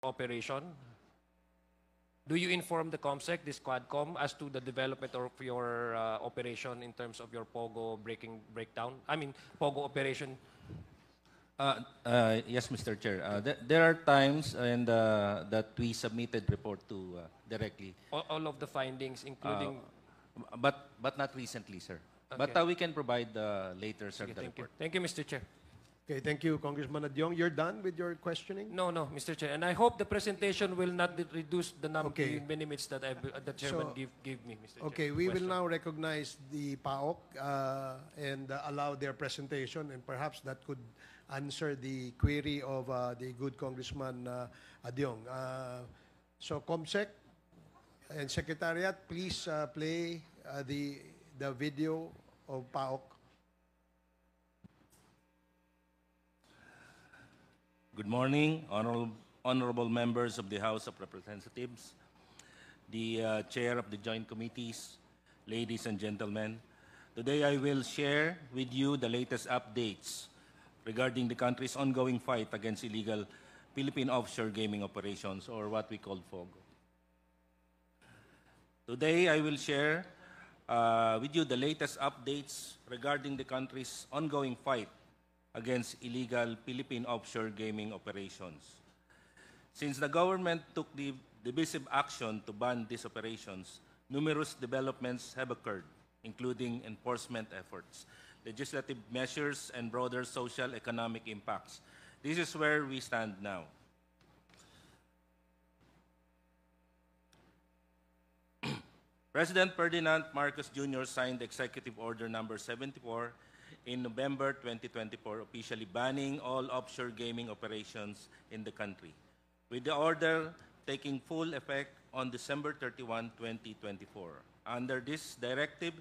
operation? Do you inform the COMSEC, this Quadcom, as to the development of your operation in terms of your POGO breakdown? I mean, POGO operation. Yes, Mr. Chair. There are times that we submitted report to directly. All of the findings, including... But not recently, sir. Okay. But we can provide later, sir, Okay, the thank you. report. Thank you, Mr. Chair. Okay, thank you, Congressman Adyong. You're done with your questioning? No, Mr. Chair. And I hope the presentation will not reduce the number Okay. of minutes that the chairman give me, Mr. Chair. Okay, we will now recognize the PAOK and allow their presentation, and perhaps that could answer the query of the good Congressman Adyong. So, COMSEC and Secretariat, please play the video of PAOK. Good morning, honorable members of the House of Representatives, the chair of the joint committees, ladies and gentlemen. Today I will share with you the latest updates regarding the country's ongoing fight against illegal Philippine offshore gaming operations, or what we call POGO. Today I will share with you the latest updates regarding the country's ongoing fight against illegal Philippine offshore gaming operations. Since the government took the decisive action to ban these operations, numerous developments have occurred, including enforcement efforts, legislative measures, and broader social economic impacts. This is where we stand now. President Ferdinand Marcos Jr. signed Executive Order Number 74 in November 2024, officially banning all offshore gaming operations in the country, with the order taking full effect on December 31, 2024. Under this directive,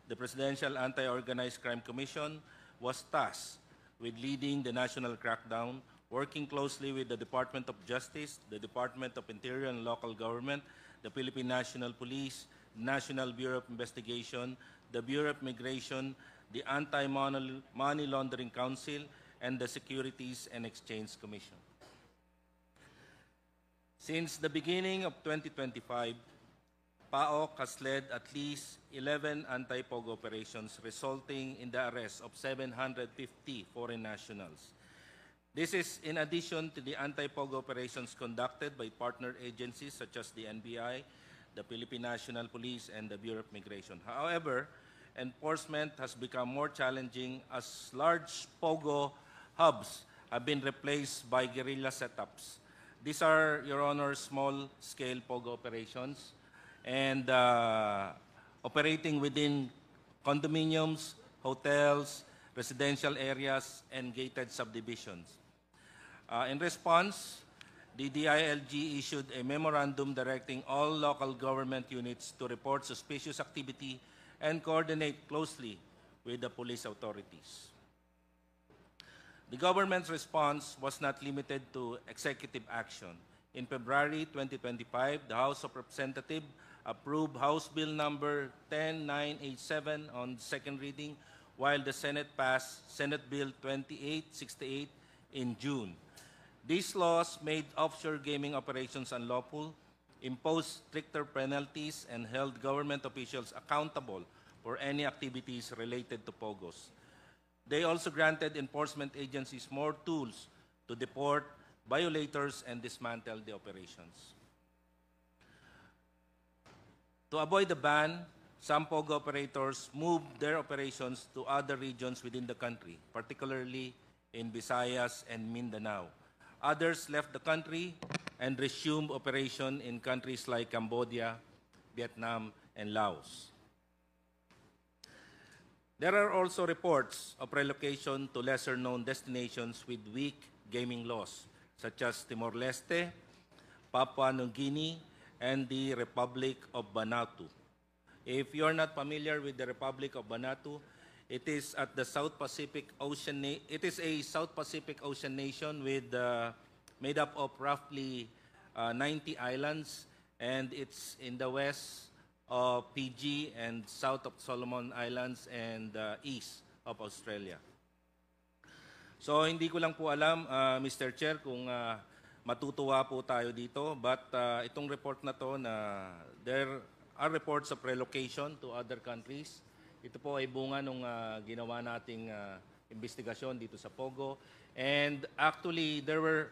the Presidential Anti-Organized Crime Commission was tasked with leading the national crackdown, working closely with the Department of Justice, the Department of Interior and Local Government, the Philippine National Police, National Bureau of Investigation, the Bureau of Immigration, the Anti-Money Laundering Council, and the Securities and Exchange Commission. Since the beginning of 2025, PAOK has led at least 11 anti-POGO operations, resulting in the arrest of 750 foreign nationals. This is in addition to the anti-POGO operations conducted by partner agencies such as the NBI, the Philippine National Police, and the Bureau of Immigration. However, enforcement has become more challenging as large POGO hubs have been replaced by guerrilla setups. These are, Your Honor, small-scale POGO operations and operating within condominiums, hotels, residential areas, and gated subdivisions. In response, the DILG issued a memorandum directing all local government units to report suspicious activity and coordinate closely with the police authorities. The government's response was not limited to executive action. In February 2025, the House of Representatives approved House Bill number 10987 on second reading, while the Senate passed Senate Bill 2868 in June. These laws made offshore gaming operations unlawful, imposed stricter penalties, and held government officials accountable for any activities related to POGOs. They also granted enforcement agencies more tools to deport violators and dismantle the operations. To avoid the ban, some POGO operators moved their operations to other regions within the country, particularly in Visayas and Mindanao. Others left the country and resumed operation in countries like Cambodia, Vietnam, and Laos. There are also reports of relocation to lesser-known destinations with weak gaming laws, such as Timor-Leste, Papua New Guinea, and the Republic of Vanuatu. If you're not familiar with the Republic of Vanuatu, it is at the South Pacific Ocean. It is a South Pacific Ocean nation with made up of roughly 90 islands, and it's in the west of Fiji and south of Solomon Islands and east of Australia. So hindi ko lang po alam, Mr. Chair, kung matutuwa po tayo dito. But itong report na to na there are reports of relocation to other countries. Ito po ay bunga nung ginawa nating investigasyon dito sa Pogo. And actually, there were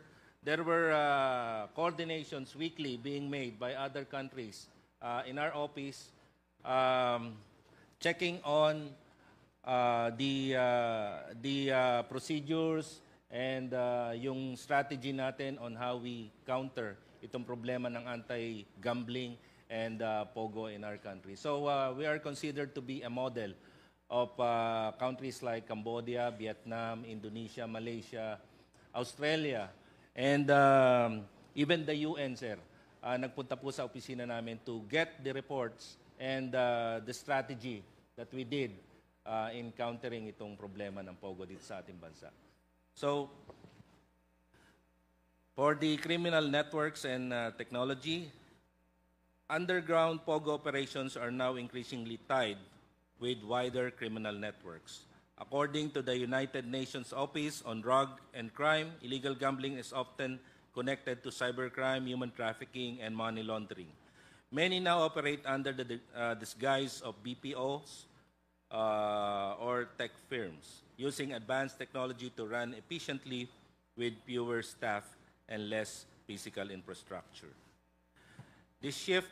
coordinations weekly being made by other countries in our office, checking on the procedures and yung strategy natin on how we counter itong problema ng anti-gambling and Pogo in our country. So we are considered to be a model of countries like Cambodia, Vietnam, Indonesia, Malaysia, Australia, and even the UN, sir. Nagpunta po sa opisina namin to get the reports and the strategy that we did in countering itong problema ng Pogo dito sa ating bansa. So, for the criminal networks and technology, underground Pogo operations are now increasingly tied with wider criminal networks. According to the United Nations Office on Drug and Crime, illegal gambling is often connected to cybercrime, human trafficking, and money laundering. Many now operate under the disguise of BPOs or tech firms, using advanced technology to run efficiently with fewer staff and less physical infrastructure. This shift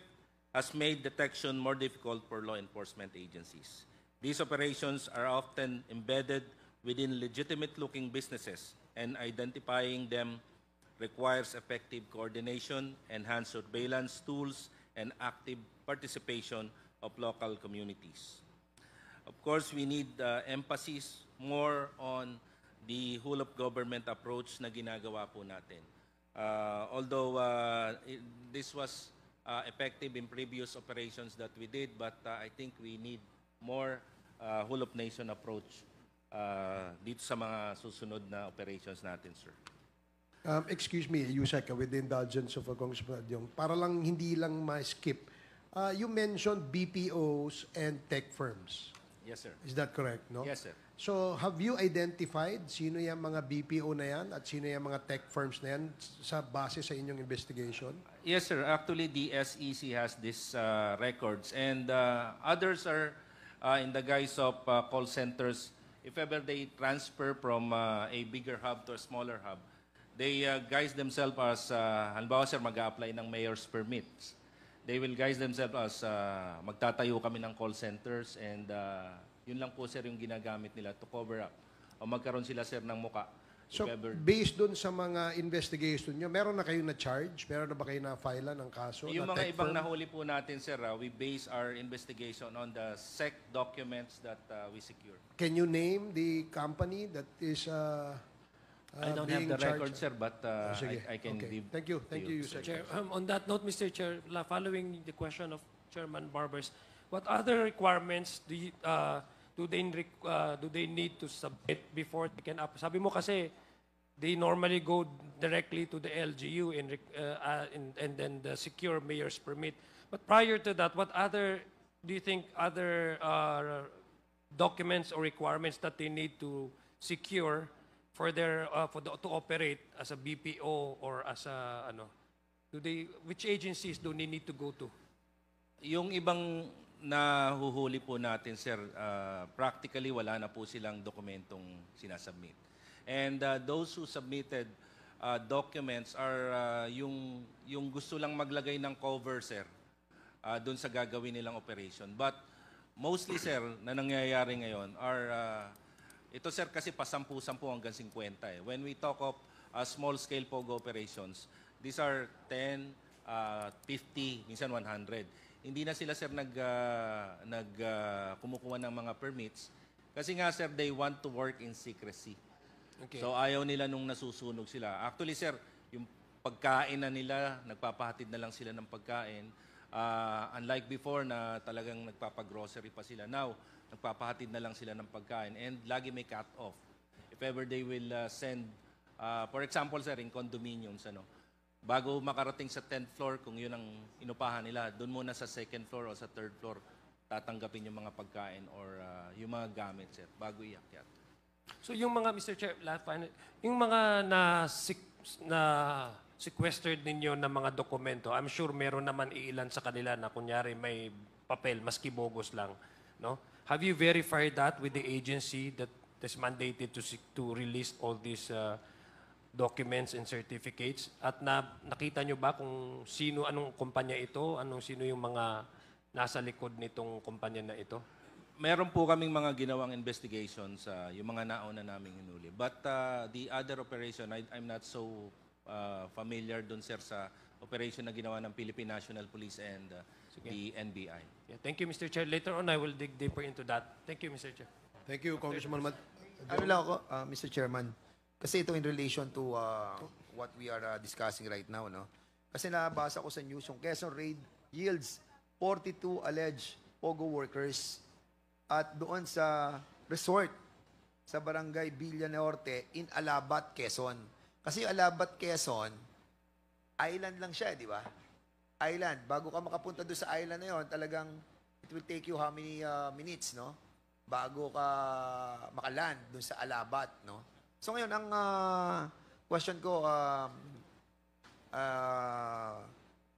has made detection more difficult for law enforcement agencies. These operations are often embedded within legitimate-looking businesses, and identifying them requires effective coordination, enhanced surveillance tools, and active participation of local communities. Of course, we need emphasis more on the whole-of-government approach na ginagawa po natin. Although this was effective in previous operations that we did, but I think we need more whole-of-nation approach dito sa mga susunod na operations natin, sir. Excuse me, Yusek, with the indulgence of Congressman Adyong, para lang hindi lang ma-skip, you mentioned BPOs and tech firms. Yes, sir. Is that correct, no? Yes, sir. So, have you identified sino yung mga BPO na yan at sino yung mga tech firms na yan sa base sa inyong investigation? Yes, sir. Actually, the SEC has these records, and others are in the guise of call centers. If ever they transfer from a bigger hub to a smaller hub, they guise themselves as, halimbawa, sir, mag-a-apply ng mayor's permits. They will guise themselves as magtatayo kami ng call centers, and yun lang po, sir, yung ginagamit nila to cover up. O magkaroon sila, sir, ng muka. So, If ever. based dun sa mga investigation nyo, meron na kayo na-charge? Meron na ba kayo na-file ng kaso? Yung na mga tech ibang firm? nahuli po natin, sir, we base our investigation on the SEC documents that we secure. Can you name the company that is I don't have being the record, charged? sir, but Sige. I can Okay. give. Thank you. Thank to you, sir. Yusek. Chair, on that note, Mr. Chair, following the question of Chairman Barbers, what other requirements do they need to submit before they can up? Sabi mo kasi they normally go directly to the LGU and then the secure mayor's permit. But prior to that, what other do you think other documents or requirements that they need to secure for to operate as a BPO or as a which agencies do they need to go to? Yung ibang nahuhuli po natin, sir, practically wala na po silang dokumentong sinasubmit. And those who submitted documents are yung gusto lang maglagay ng cover, sir, doon sa gagawin nilang operation. But mostly, sir, na nangyayari ngayon are, ito, sir, kasi pa 10 hanggang 50 eh. When we talk of small-scale POGO operations, these are 10, 50, minsan 100. Hindi na sila, sir, kumukuha ng mga permits. Kasi nga, sir, they want to work in secrecy. Okay. So, ayaw nila nung nasusunog sila. Actually, sir, yung pagkain na nila, nagpapahatid na lang sila ng pagkain. Unlike before na talagang nagpapagrocery pa sila. Now, nagpapahatid na lang sila ng pagkain. And lagi may cut-off. If ever they will send, for example, sir, in condominiums, bago makarating sa 10th floor, kung yun ang inupahan nila, doon muna sa 2nd floor o sa 3rd floor, tatanggapin yung mga pagkain or yung mga gamit, sir, bago iakyat. So yung mga, Mr. Chair, last final, yung mga na sequestered ninyo ng mga dokumento, I'm sure meron naman iilan sa kanila na kunyari may papel, maski bogus lang. No? Have you verified that with the agency that is mandated to release all these documents and certificates? At nakita nyo ba kung sino, anong kumpanya ito, sino yung mga nasa likod nitong kumpanya na ito? Meron po kaming mga ginawang investigations sa yung mga nauna naming hinuli. But the other operation, I'm not so familiar dun, sir, sa operation na ginawa ng Philippine National Police and the NBI. Yeah, thank you, Mr. Chair. Later on, I will dig deeper into that. Thank you, Mr. Chair. Thank you, Congressman Ano lang ako, Mr. Chairman, kasi ito in relation to what we are discussing right now, no? Kasi nabasa ko sa news, yung Quezon raid yields 42 alleged POGO workers at doon sa resort sa barangay Villa Norte in Alabat, Quezon. Kasi yung Alabat, Quezon, island lang siya, di ba? Island. Bago ka makapunta doon sa island na yon, talagang it will take you how many minutes, no? Bago ka makaland doon sa Alabat, no? So ngayon, ang question ko,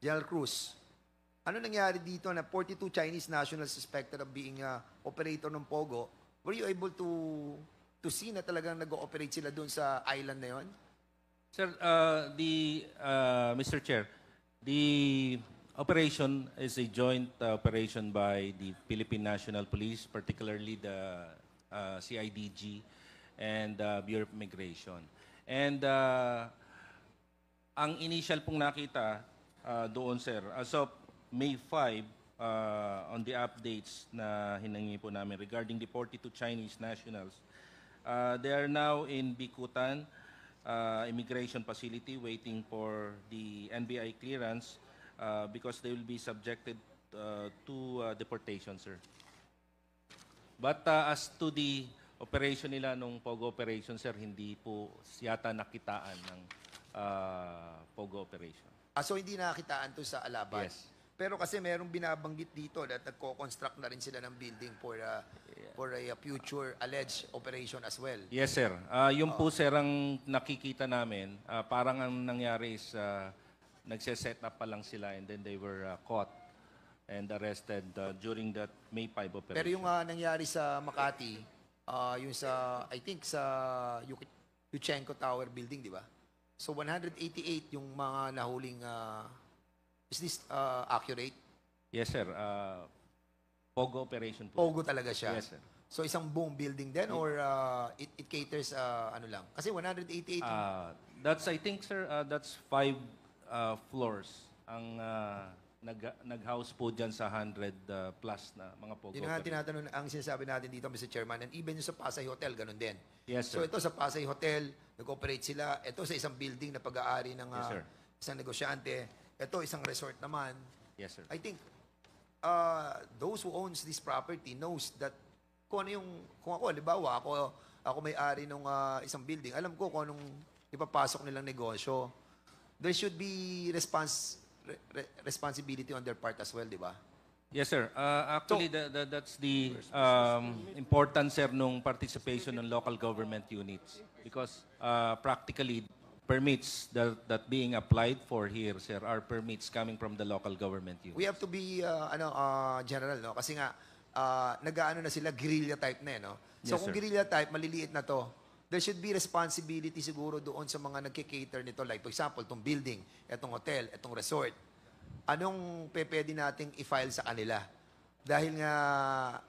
General Cruz, ano nangyari dito na 42 Chinese nationals suspected of being operator ng POGO? Were you able to see na talagang nag-ooperate sila doon sa island na yon? Sir, Mr. Chair, the operation is a joint operation by the Philippine National Police, particularly the CIDG and Bureau of Immigration. And ang initial pong nakita doon, sir, as of May 5, on the updates na hinangi po namin regarding the 42 Chinese nationals, they are now in Bicutan immigration facility waiting for the NBI clearance because they will be subjected to deportation, sir. But as to the operation nila nung POGO operation, sir, hindi po yata nakitaan ng POGO operation. So hindi nakakitaan to sa Alabat? Yes. Pero kasi merong binabanggit dito that nagko-construct na rin sila ng building for a future alleged operation as well. Yes, sir. Yung po, sir, ang nakikita namin, parang ang nangyari is nagse-set up pa lang sila and then they were caught and arrested during that May 5 operation. Pero yung nangyari sa Makati, yung sa, I think sa Yuchenko Tower building, di ba? So 188 yung mga nahuling, is this accurate? Yes, sir. POGO operation po. POGO talaga siya? Yes, sir. So isang buong building din or it caters ano lang? Kasi 188 That's, I think, sir, that's 5 floors ang nag-house po dyan sa 100 plus na mga POGO. yun nga tinatanong, ang sinasabi natin dito, Mr. Chairman, and even yung sa Pasay Hotel, ganun din. Yes, So sir. ito sa Pasay Hotel, nag-operate sila. Ito sa isang building na pag-aari ng Yes, sir. isang negosyante. Ito isang resort naman. Yes, sir. I think those who owns this property knows that kung ano yung, kung ako, halimbawa, ako may-ari ng isang building, alam ko kung anong ipapasok nilang negosyo. There should be responsibility on their part as well, di ba? Yes, sir. Actually, that's the importance, sir, nung participation ng local government units. Because practically, permits that being applied for here, sir, are permits coming from the local government units. We have to be, general, no? Kasi nga, nag-ano na sila, guerrilla type na, no? So Yes, kung sir. guerrilla type, maliliit na to, there should be responsibility siguro doon sa mga nagkikater nito. Like, for example, itong building, itong hotel, itong resort. Anong pwede nating i-file sa kanila? Dahil nga,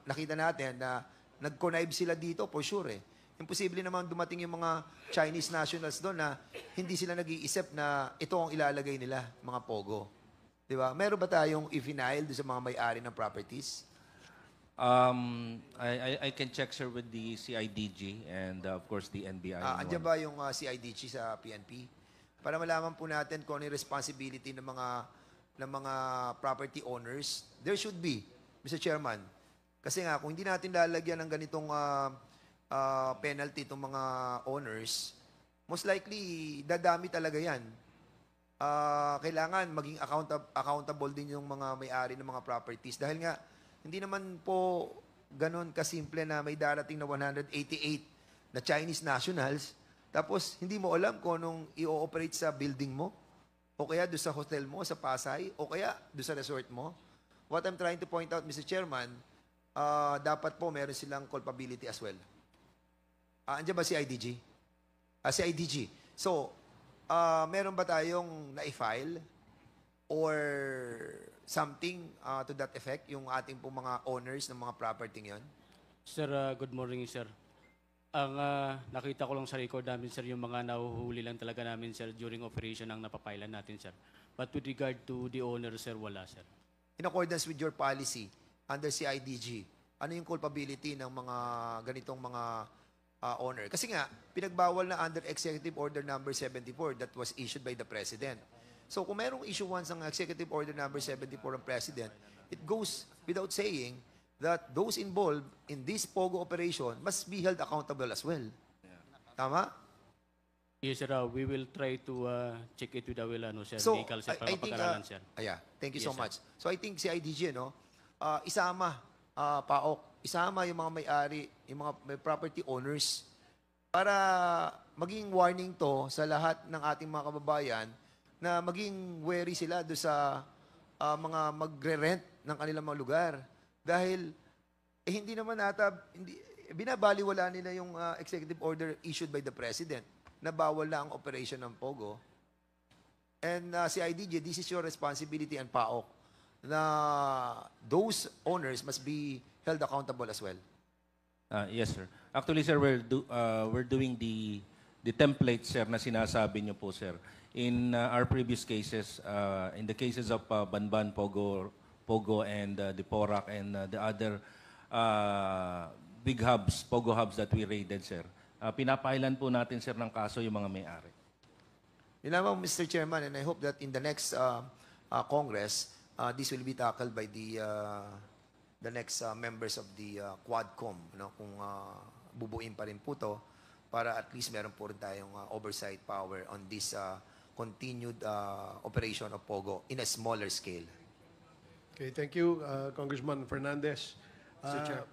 nakita natin na nag-connive sila dito, for sure, eh. Imposible naman dumating yung mga Chinese nationals doon na hindi sila nag-iisip na ito ang ilalagay nila, mga POGO. Di ba? Meron ba tayong i-file doon sa mga may-ari ng properties? I can check, sir, with the CIDG and, of course, the NBI. Andiyan ba yung CIDG sa PNP? Para malaman po natin kung ano yung responsibility ng mga property owners. There should be, Mr. Chairman. Kasi nga, kung hindi natin lalagyan ng ganitong penalty itong mga owners, most likely, dadami talaga yan. Kailangan maging accountable din yung mga may-ari ng mga properties. Dahil nga, hindi naman po ganun kasimple na may darating na 188 na Chinese nationals, tapos hindi mo alam kung anong i-ooperate sa building mo. o kaya doon sa hotel mo, sa Pasay, o kaya doon sa resort mo. What I'm trying to point out, Mr. Chairman, dapat po meron silang culpability as well. Andiyan ba si IDG? Si IDG. So, meron ba tayong na-file or something to that effect, yung ating po mga owners ng mga property yon? Sir, good morning, sir. Ang nakita ko lang sa record namin, sir, yung mga nahuhuli lang talaga namin, sir, during operation ang napapailan natin, sir. But with regard to the owner, sir, wala, sir. In accordance with your policy, under CIDG, ano yung culpability ng mga ganitong mga owner? Kasi nga, pinagbawal na under Executive Order number 74 that was issued by the President. So kung merong issuance ng Executive Order number 74 ng President, it goes without saying that those involved in this POGO operation must be held accountable as well. Tama? Yes, sir, we will try to check it with our sir, So, legal, sir, para I think, mapag-aralan, sir. thank you Yes, so sir. much. So I think si IDG, isama, PAOK, isama yung mga may-ari, yung mga may property owners, para maging warning to sa lahat ng ating mga kababayan na maging wary sila do sa mga magre-rent ng kanilang mga lugar. Dahil hindi naman binabaliwala nila yung executive order issued by the President na bawal na ang operation ng POGO. And si IDG, this is your responsibility and PAOK na those owners must be held accountable as well. Yes, sir. Actually, sir, we're doing the template, sir, na sinasabi niyo po, sir. In our previous cases, in the cases of Banban, Pogo, and the Porac, and the other big hubs, Pogo hubs that we raided, sir, pinapailan po natin, sir, ng kaso yung mga may-ari. Yun lamang, Mr. Chairman, and I hope that in the next Congress, this will be tackled by the next members of the Quadcom, kung bubuin pa rin po to, para at least meron po rin tayong oversight power on this continued operation of POGO in a smaller scale. Okay, thank you, Congressman Fernandez. Mr. Chair.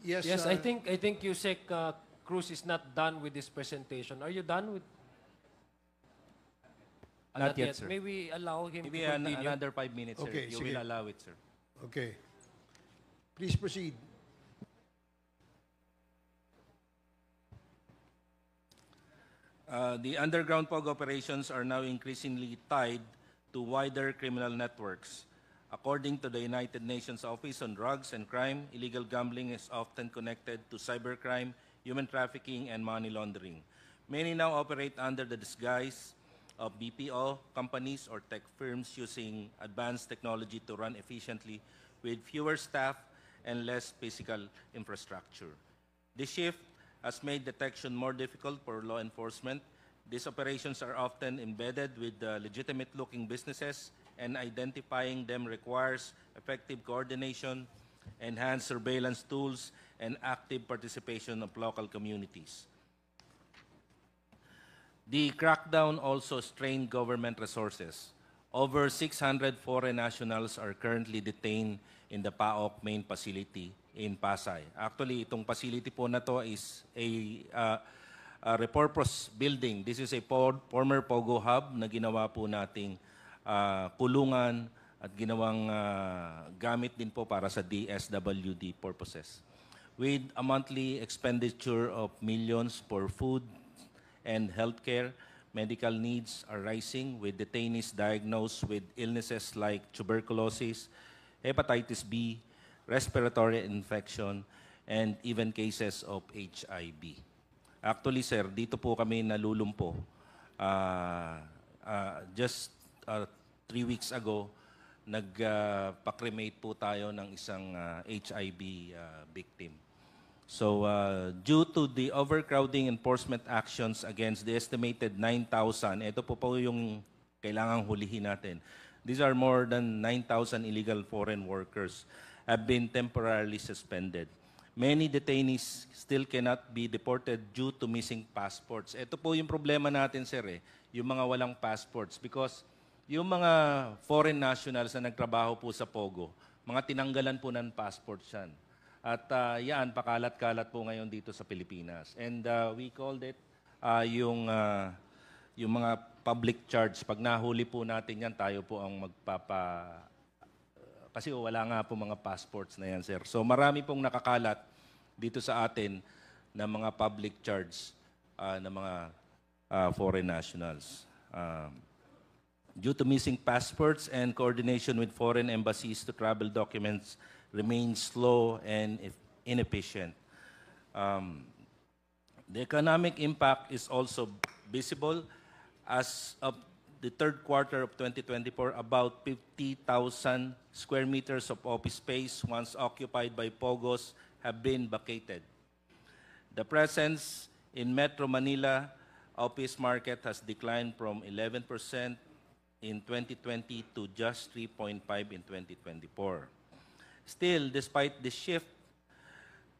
Yes, I think Yusek Cruz is not done with this presentation. Are you done with? Not yet, sir. May we allow him Maybe to continue? another 5 minutes, sir. Okay, You sige. will allow it, sir. Okay. Please proceed. The underground POG operations are now increasingly tied to wider criminal networks. According to the United Nations Office on Drugs and Crime, illegal gambling is often connected to cybercrime, human trafficking, and money laundering. Many now operate under the disguise of BPO companies or tech firms using advanced technology to run efficiently with fewer staff and less physical infrastructure. This shift has made detection more difficult for law enforcement. These operations are often embedded with legitimate-looking businesses, and identifying them requires effective coordination, enhanced surveillance tools, and active participation of local communities. The crackdown also strained government resources. Over 600 foreign nationals are currently detained in the PAOK main facility in Pasay. Actually, itong facility po na to is a repurposed building. This is a former POGO hub na ginawa po nating kulungan at ginawang gamit din po para sa DSWD purposes. With a monthly expenditure of millions for food and healthcare, medical needs are rising with detainees diagnosed with illnesses like tuberculosis, hepatitis B, respiratory infection, and even cases of HIV. Actually, sir, dito po kami nalulumpo. Just 3 weeks ago, nagpa-cremate po tayo ng isang HIV victim. So, due to the overcrowding enforcement actions against the estimated 9,000, ito po yung kailangang hulihin natin. These are more than 9,000 illegal foreign workers have been temporarily suspended. Many detainees still cannot be deported due to missing passports. Ito po yung problema natin, sir, yung mga walang passports. Because yung mga foreign nationals na nagtrabaho po sa POGO, mga tinanggalan po ng passports yan. At yan, pakalat-kalat po ngayon dito sa Pilipinas. And we called it yung mga public charge. Pag nahuli po natin yan, tayo po ang kasi wala nga po mga passports na yan, sir. So marami pong nakakalat dito sa atin na mga public charge ng mga foreign nationals. Due to missing passports and coordination with foreign embassies to travel documents remain slow and inefficient. The economic impact is also visible. As of the third quarter of 2024, about 50,000 square meters of office space once occupied by POGOs have been vacated. The presence in Metro Manila office market has declined from 11% in 2020 to just 3.5% in 2024. Still, despite this shift,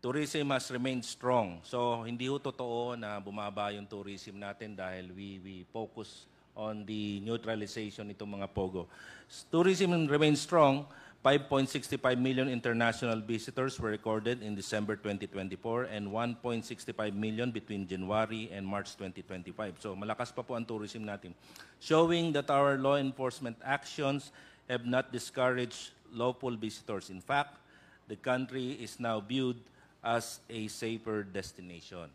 tourism has remained strong. So, hindi ho totoo na bumaba yung tourism natin dahil we focus on the neutralization nitong mga POGO. Tourism remains strong. 5.65 million international visitors were recorded in December 2024 and 1.65 million between January and March 2025. So, malakas pa po ang tourism natin. Showing that our law enforcement actions have not discouraged lawful visitors. In fact, the country is now viewed as a safer destination.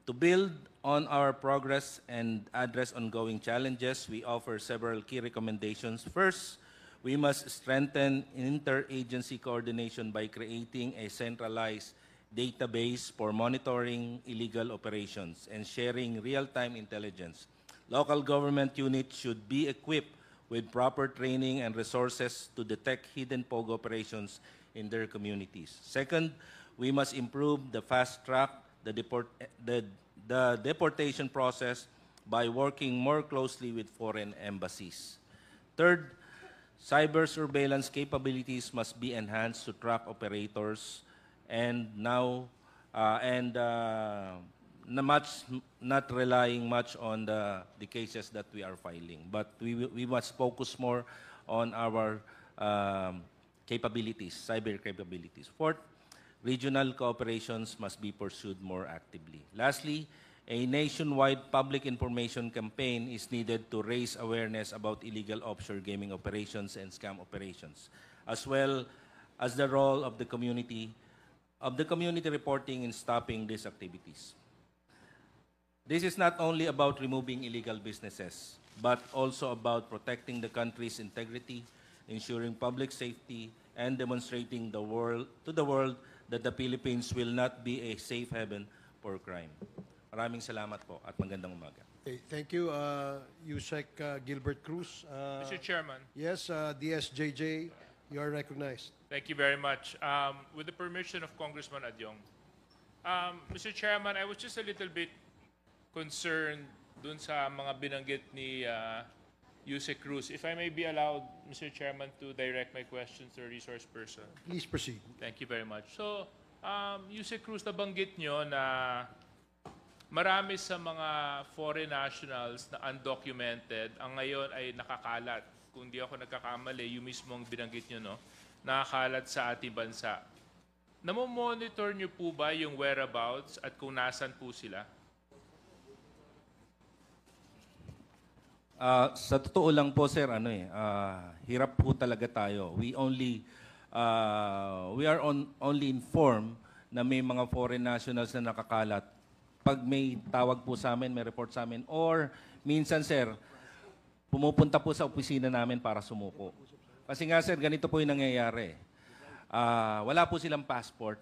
To build on our progress and address ongoing challenges, we offer several key recommendations. First, we must strengthen interagency coordination by creating a centralized database for monitoring illegal operations and sharing real-time intelligence. Local government units should be equipped with proper training and resources to detect hidden POGO operations in their communities. Second, we must improve the fast track the deportation process by working more closely with foreign embassies. Third, cyber surveillance capabilities must be enhanced to track operators and not relying much on the cases that we are filing. But we must focus more on our capabilities, cyber capabilities. Fourth, regional cooperations must be pursued more actively. Lastly, a nationwide public information campaign is needed to raise awareness about illegal offshore gaming operations and scam operations, as well as the role of the community reporting in stopping these activities. This is not only about removing illegal businesses, but also about protecting the country's integrity, ensuring public safety, and demonstrating to the world that the Philippines will not be a safe haven for crime. Maraming salamat po at magandang umaga. Okay, thank you, Yusek Gilbert Cruz. Mr. Chairman, Yes, DSJJ, you are recognized. thank you very much. With the permission of Congressman Adyong, Mr. Chairman, I was just a little bit concerned dun sa mga binanggit ni Yusek Cruz. If I may be allowed, Mr. Chairman, to direct my questions to a resource person. Please proceed. Thank you very much. So, Yusek Cruz, nabanggit nyo na marami sa mga foreign nationals na undocumented ang ngayon ay nakakalat. Kung di ako nagkakamali, yung mismong binanggit nyo, no? Nakakalat sa ating bansa. Namomonitor nyo po ba yung whereabouts at kung nasan po sila? Sa totoo lang po, sir, hirap po talaga tayo. We are only informed na may mga foreign nationals na nakakalat pag may tawag po sa amin, may report sa amin, or minsan, sir, pumupunta po sa opisina namin para sumuko. Kasi nga, sir, ganito po yung nangyayari. Wala po silang passport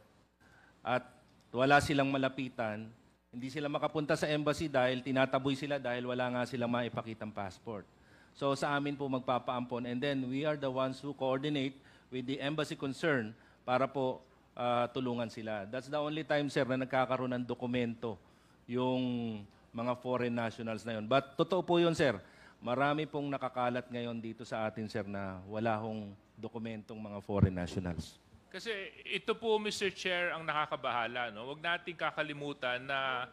at wala silang malapitan. Hindi sila makapunta sa embassy dahil tinataboy sila dahil wala nga silang maipakitang passport. So sa amin po magpapaampon, and then we are the ones who coordinate with the embassy concerned para po tulungan sila. That's the only time, sir, na nagkakaroon ng dokumento yung mga foreign nationals na yun. But totoo po yun, sir. Marami pong nakakalat ngayon dito sa atin, sir, na wala hong dokumentong mga foreign nationals. Kasi ito po, Mr. Chair, ang nakakabahala. No? Huwag natin kakalimutan na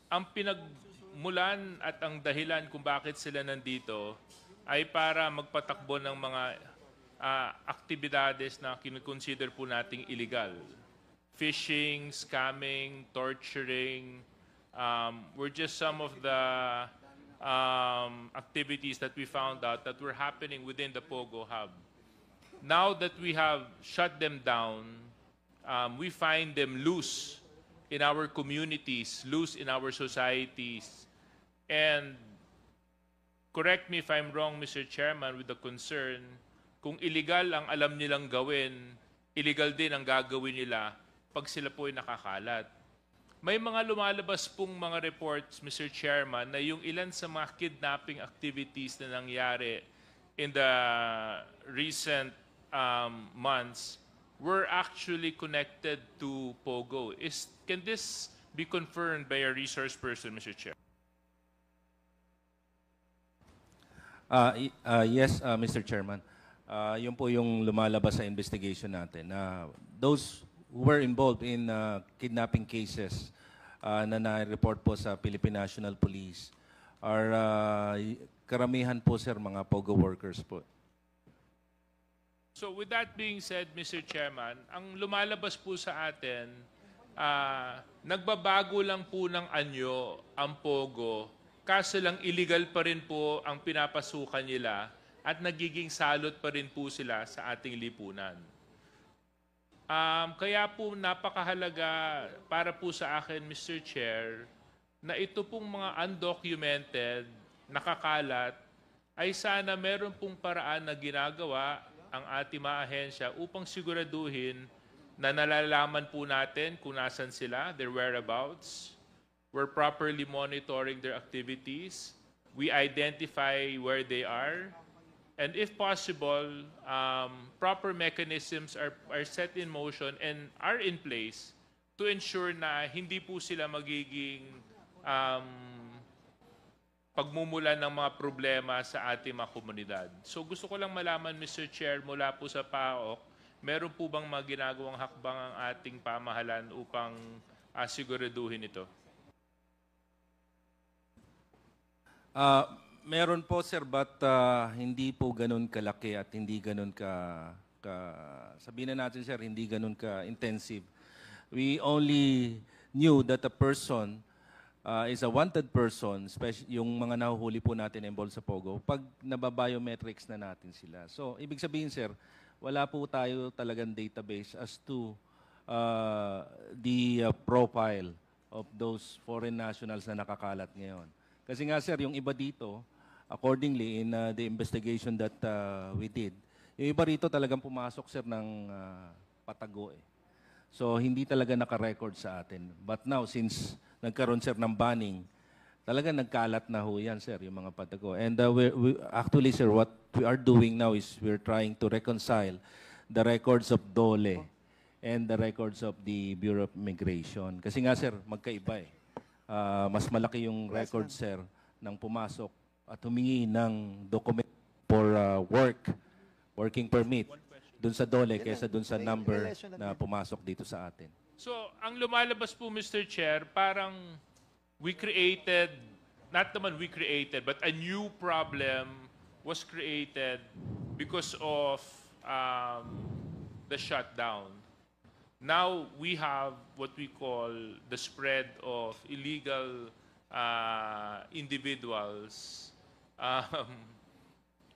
ang pinagmulan at ang dahilan kung bakit sila nandito ay para magpatakbo ng mga aktibidades na kinoconsider po nating illegal. Fishing, scamming, torturing, were just some of the activities that we found out that were happening within the Pogo Hub. Now that we have shut them down, we find them loose in our communities, loose in our societies. And correct me if I'm wrong, Mr. Chairman, with the concern, kung illegal ang alam nilang gawin, illegal din ang gagawin nila pag sila po ay nakakalat. May mga lumalabas pong mga reports, Mr. Chairman, na yung ilan sa mga kidnapping activities na nangyari in the recent months were actually connected to Pogo. Can this be confirmed by a resource person, Mr. Chair? Yes, Mr. Chairman. Yun po yung lumalabas sa investigation natin. Those who were involved in kidnapping cases na na-report po sa Philippine National Police are karamihan po, sir, mga POGO workers po. So with that being said, Mr. Chairman, ang lumalabas po sa atin, nagbabago lang po ng anyo ang Pogo, kaso lang illegal pa rin po ang pinapasukan nila at nagiging salot pa rin po sila sa ating lipunan. Kaya po napakahalaga para po sa akin, Mr. Chair, na ito pong mga undocumented, nakakalat, ay sana meron pong paraan na ginagawa ang ating mga ahensya upang siguraduhin na nalalaman po natin kung nasan sila, their whereabouts. We're properly monitoring their activities. We identify where they are. And if possible, proper mechanisms are set in motion and are in place to ensure na hindi po sila magiging pagmumulan ng mga problema sa ating mga komunidad. So gusto ko lang malaman, Mr. Chair, mula po sa PAOK, meron po bang mga ginagawang hakbang ang ating pamahalan upang siguraduhin ito? Meron po, sir, but hindi po ganun kalaki at hindi ganun sabihin na natin, sir, hindi ganun ka-intensive. We only knew that a person is a wanted person, especially yung mga nahuhuli po natin involved sa Pogo, pag nababiometrics na natin sila. So, ibig sabihin, sir, wala po tayo talagang database as to the profile of those foreign nationals na nakakalat ngayon. Kasi nga, sir, yung iba dito, accordingly, in the investigation that we did, yung iba rito talagang pumasok, sir, ng patago eh. So, hindi talaga naka-record sa atin. But now, since nagkaroon, sir, ng banning, talagang nagkalat na ho yan, sir, yung mga patago. And actually, sir, what we are doing now is we're trying to reconcile the records of DOLE and the records of the Bureau of Immigration. Kasi nga, sir, magkaiba eh. Mas malaki yung record, sir, ng pumasok at humingi ng document for working permit dun sa DOLE kaysa dun sa number na pumasok dito sa atin. So, ang lumalabas po, Mr. Chair, parang we created, not naman we created, but a new problem was created because of the shutdown. Now, we have what we call the spread of illegal individuals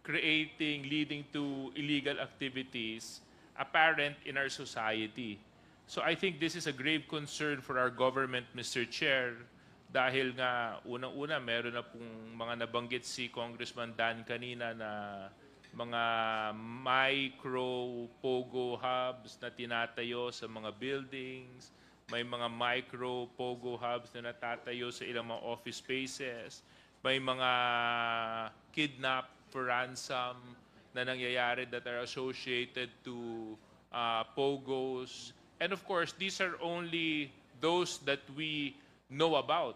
leading to illegal activities apparent in our society. So I think this is a grave concern for our government, Mr. Chair, dahil nga unang-una meron na pong mga nabanggit si Congressman Dan kanina na mga micro pogo hubs na tinatayo sa mga buildings, may mga micro pogo hubs na natatayo sa ilang mga office spaces, may mga kidnap for ransom na nangyayari that are associated to pogos. And of course, these are only those that we know about.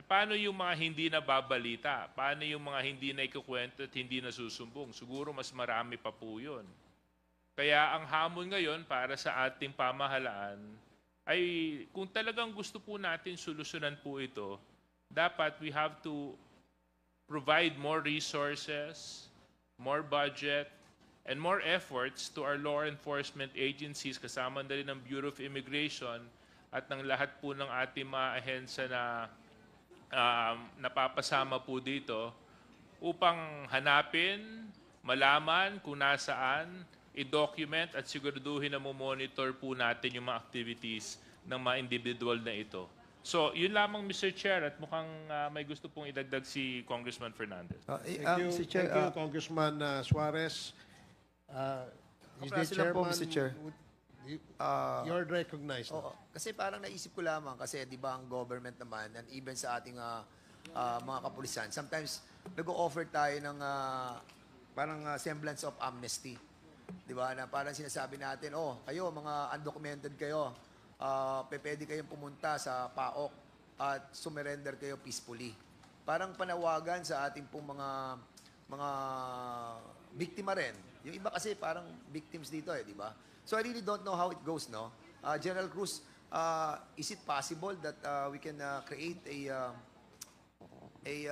Paano yung mga hindi nababalita? Paano yung mga hindi na ikukwento at hindi nasusumbong? Siguro mas marami pa po yun. Kaya ang hamon ngayon para sa ating pamahalaan ay kung talagang gusto po natin solusyonan po ito, dapat we have to provide more resources, more budget, and more efforts to our law enforcement agencies, kasama na rin ng Bureau of Immigration, at ng lahat po ng ating mga ahensya na napapasama po dito upang hanapin, malaman kung nasaan, i-document at siguraduhin na monitor po natin yung mga activities ng mga individual na ito. So, yun lamang, Mr. Chair, at mukhang may gusto pong idagdag si Congressman Fernandez. Mr. Chair, Thank you, Congressman Suarez. Kapraso lang po, Mr. Chair. You're recognized. Oo. Kasi parang naisip ko lamang kasi 'di ba ang government naman and even sa ating mga kapulisan, sometimes nag-o-offer tayo ng parang semblance of amnesty. 'Di ba? Na parang sinasabi natin, "Oh, kayo mga undocumented kayo, pwede kayong pumunta sa PAOK at sumerender kayo peacefully." Parang panawagan sa ating pong mga biktima rin. Yung iba kasi parang victims dito 'di ba? So I really don't know how it goes, no? General Cruz, is it possible that we can create a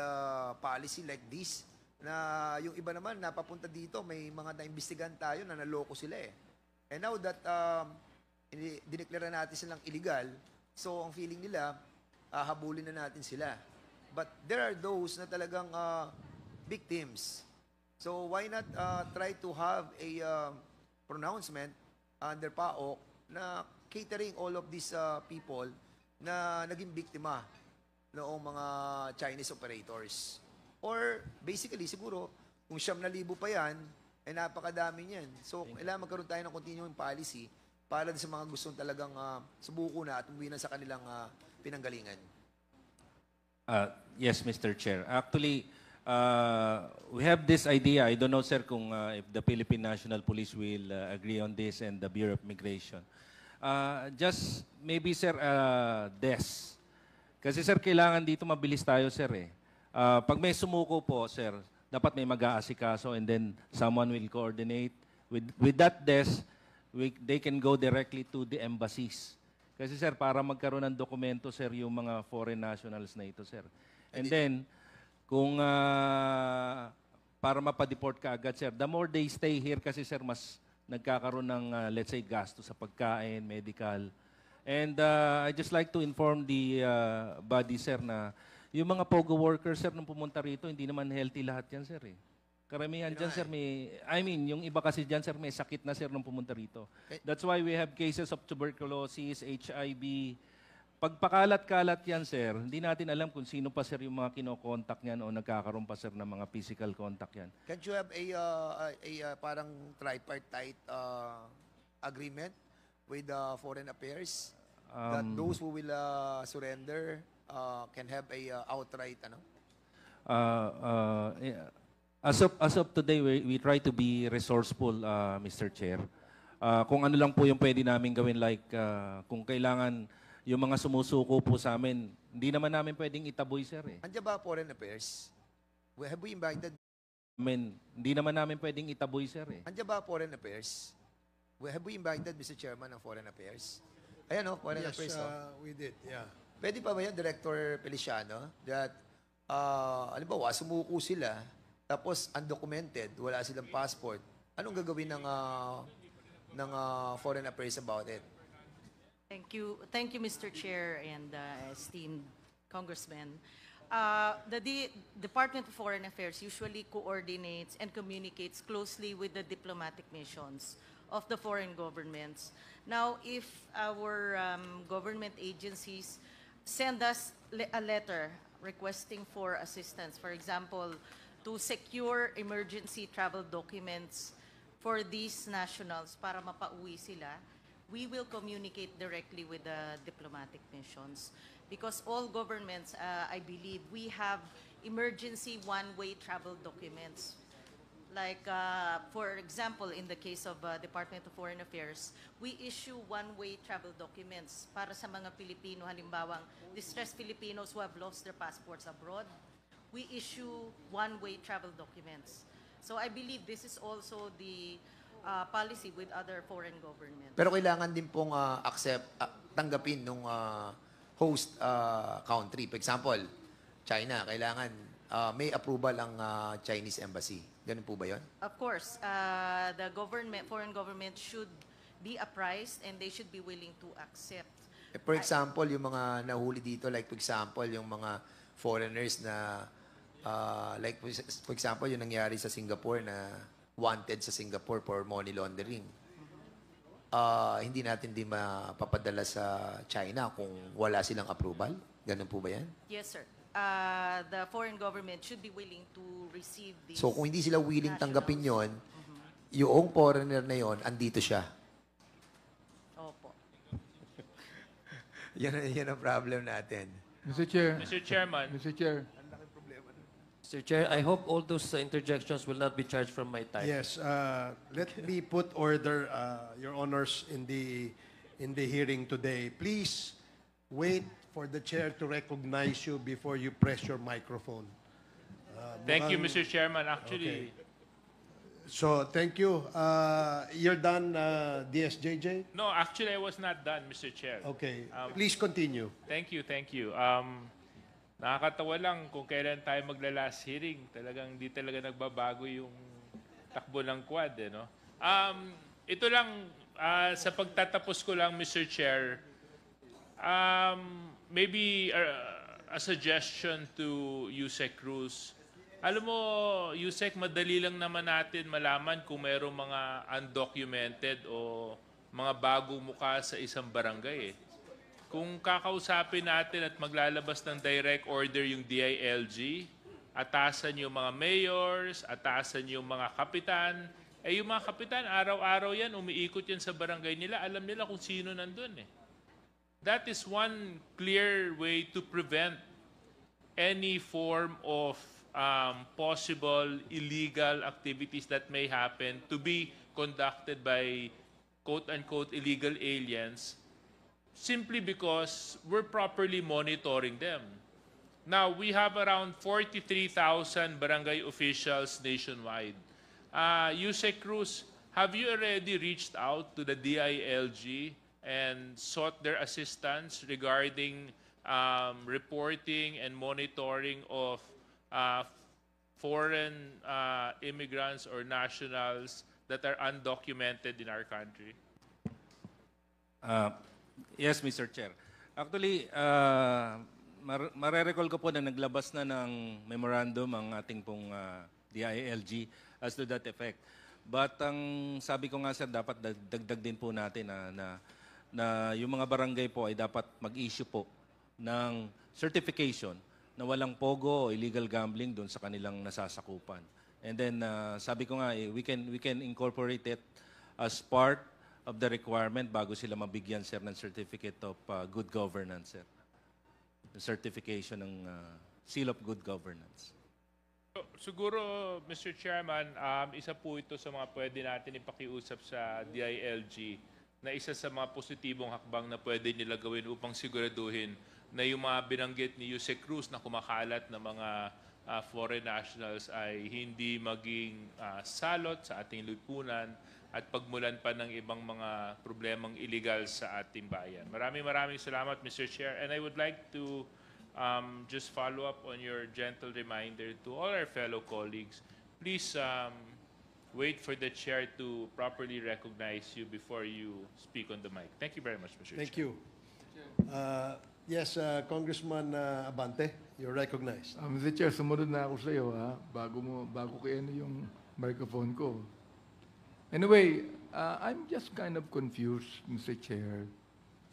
policy like this na yung iba naman napapunta dito, may mga naimbestigahan tayo na naloko sila eh. And now that dineklara natin silang illegal, so ang feeling nila, habulin na natin sila. But there are those na talagang victims. So why not try to have a pronouncement under PAOK na catering all of these people na naging biktima noong mga Chinese operators. Or basically, siguro, kung 9,000 pa yan, ay napakadami niyan. So, kailangan magkaroon tayo ng continuing policy para sa mga gustong talagang subuko na at umuwi na sa kanilang pinanggalingan. Yes, Mr. Chair. Actually, we have this idea. I don't know, sir, kung if the Philippine National Police will agree on this and the Bureau of Immigration. Just maybe, sir, DES. Kasi, sir, kailangan dito mabilis tayo, sir, eh. Pag may sumuko po, sir, dapat may mag-aasikaso and then someone will coordinate. With that DES, they can go directly to the embassies. Kasi, sir, para magkaroon ng dokumento, sir, yung mga foreign nationals na ito, sir. And then, kung para mapadeport ka agad, sir, the more they stay here kasi, sir, mas nagkakaroon ng, let's say, gasto sa pagkain, medical. And I just like to inform the body, sir, na yung mga POGO workers, sir, nung pumunta rito, hindi naman healthy lahat yan, sir, eh. Karamihan dyan, sir, yung iba kasi dyan, sir, may sakit na, sir, nung pumunta rito. That's why we have cases of tuberculosis, HIV. Pagpakalat-kalat yan, sir, hindi natin alam kung sino pa, sir, yung mga kinokontak niyan o nagkakaroon pa, sir, ng mga physical contact yan. Can't you have a parang tripartite agreement with foreign affairs that those who will surrender can have a outright As of today, we try to be resourceful, Mr. Chair. Kung ano lang po yung pwede namin gawin, like kung kailangan yung mga sumusuko po sa amin, hindi naman namin pwedeng itaboy, sir, eh. Andiyan ba foreign affairs? Have we invited? Hindi naman namin pwedeng itaboy, sir, eh. Andiyan ba foreign affairs? Have we invited, Mr. Chairman, ng foreign affairs? Ayan o, foreign Yes, affairs. we did, yeah. Pwede pa ba yan, Director Feliciano, that, halimbawa, sumuko sila, tapos undocumented, wala silang passport, anong gagawin ng foreign affairs about it? Thank you, Mr. Chair and esteemed Congressman. The Department of Foreign Affairs usually coordinates and communicates closely with the diplomatic missions of the foreign governments. Now, if our government agencies send us a letter requesting for assistance, for example, to secure emergency travel documents for these nationals para mapauwi sila, we will communicate directly with the diplomatic missions. Because all governments, I believe, we have emergency one-way travel documents. Like, for example, in the case of Department of Foreign Affairs, we issue one-way travel documents para sa mga Pilipino, halimbawang distressed Filipinos who have lost their passports abroad. We issue one-way travel documents. So I believe this is also the policy with other foreign governments. Pero kailangan din pong tanggapin nung host country. For example, China, kailangan may approval ang Chinese embassy. Ganun po ba yun? Of course, the foreign government should be apprised and they should be willing to accept For example, yung mga nahuli dito, like for example, yung mga foreigners na, like for example, yung nangyari sa Singapore na wanted sa Singapore for money laundering. Hindi natin di mapapadala sa China kung wala silang approval? Ganun po ba yan? Yes, sir. The foreign government should be willing to receive these. So kung hindi sila willing tanggapin yon, nationals. yung foreigner na yon, andito siya. Opo. Yan ang problem natin. Mr. Chair, Mr. Chairman, Mr. Chair, Mr. Chair, I hope all those interjections will not be charged from my time. Yes, let me put order, Your Honors, in the hearing today. Please wait for the chair to recognize you before you press your microphone. thank you, mukhang- Mr. Chairman. Actually, So, thank you. You're done, DSJJ? no, actually, I was not done, Mr. Chair. Okay. Please continue. Thank you, thank you. Nakakatawa lang kung kailan tayo magla-last hearing. Talagang di talaga nagbabago yung takbo ng quad, eh, no? Ito lang, sa pagtatapos ko lang, Mr. Chair, maybe a suggestion to Yusek Cruz. Alam mo, Yusek, madali lang naman natin malaman kung mayroong mga undocumented o mga bagong mukha sa isang barangay, eh. Kung kakausapin natin at maglalabas ng direct order yung DILG, atasan yung mga mayors, atasan yung mga kapitan, yung mga kapitan, araw-araw yan, umiikot yan sa barangay nila, alam nila kung sino nandun, eh. That is one clear way to prevent any form of possible illegal activities that may happen to be conducted by quote-unquote illegal aliens, simply because we're properly monitoring them. Now, we have around 43,000 barangay officials nationwide. Yusek Cruz, have you already reached out to the DILG and sought their assistance regarding reporting and monitoring of foreign immigrants or nationals that are undocumented in our country? Yes, Mr. Chair. Actually, marerecall ko po na naglabas na ng memorandum ang ating pong DILG as to that effect. But ang sabi ko nga, sir, dapat dagdag din po natin na yung mga barangay po ay dapat mag-issue po ng certification na walang pogo o illegal gambling doon sa kanilang nasasakupan. And then, sabi ko nga, we can incorporate it as part of the requirement bago sila mabigyan, sir, ng certificate of good governance, sir. The certification ng seal of good governance. Siguro, Mr. Chairman, isa po ito sa mga pwede natin ipakiusap sa DILG na isa sa mga positibong hakbang na pwede nila gawin upang siguraduhin na yung mga binanggit ni Yusek Cruz na kumakalat na mga foreign nationals ay hindi maging salot sa ating lipunan at pagmulan pa ng ibang mga problemang illegal sa ating bayan. Maraming salamat, Mr. Chair. And I would like to just follow up on your gentle reminder to all our fellow colleagues. Please wait for the Chair to properly recognize you before you speak on the mic. Thank you very much, Mr. Thank Chair. you. Yes, Congressman Abante, you're recognized. Mr. Chair, sumunod na ako sa iyo, ha? Bago ko yung microphone ko. Anyway, I'm just kind of confused, Mr. Chair,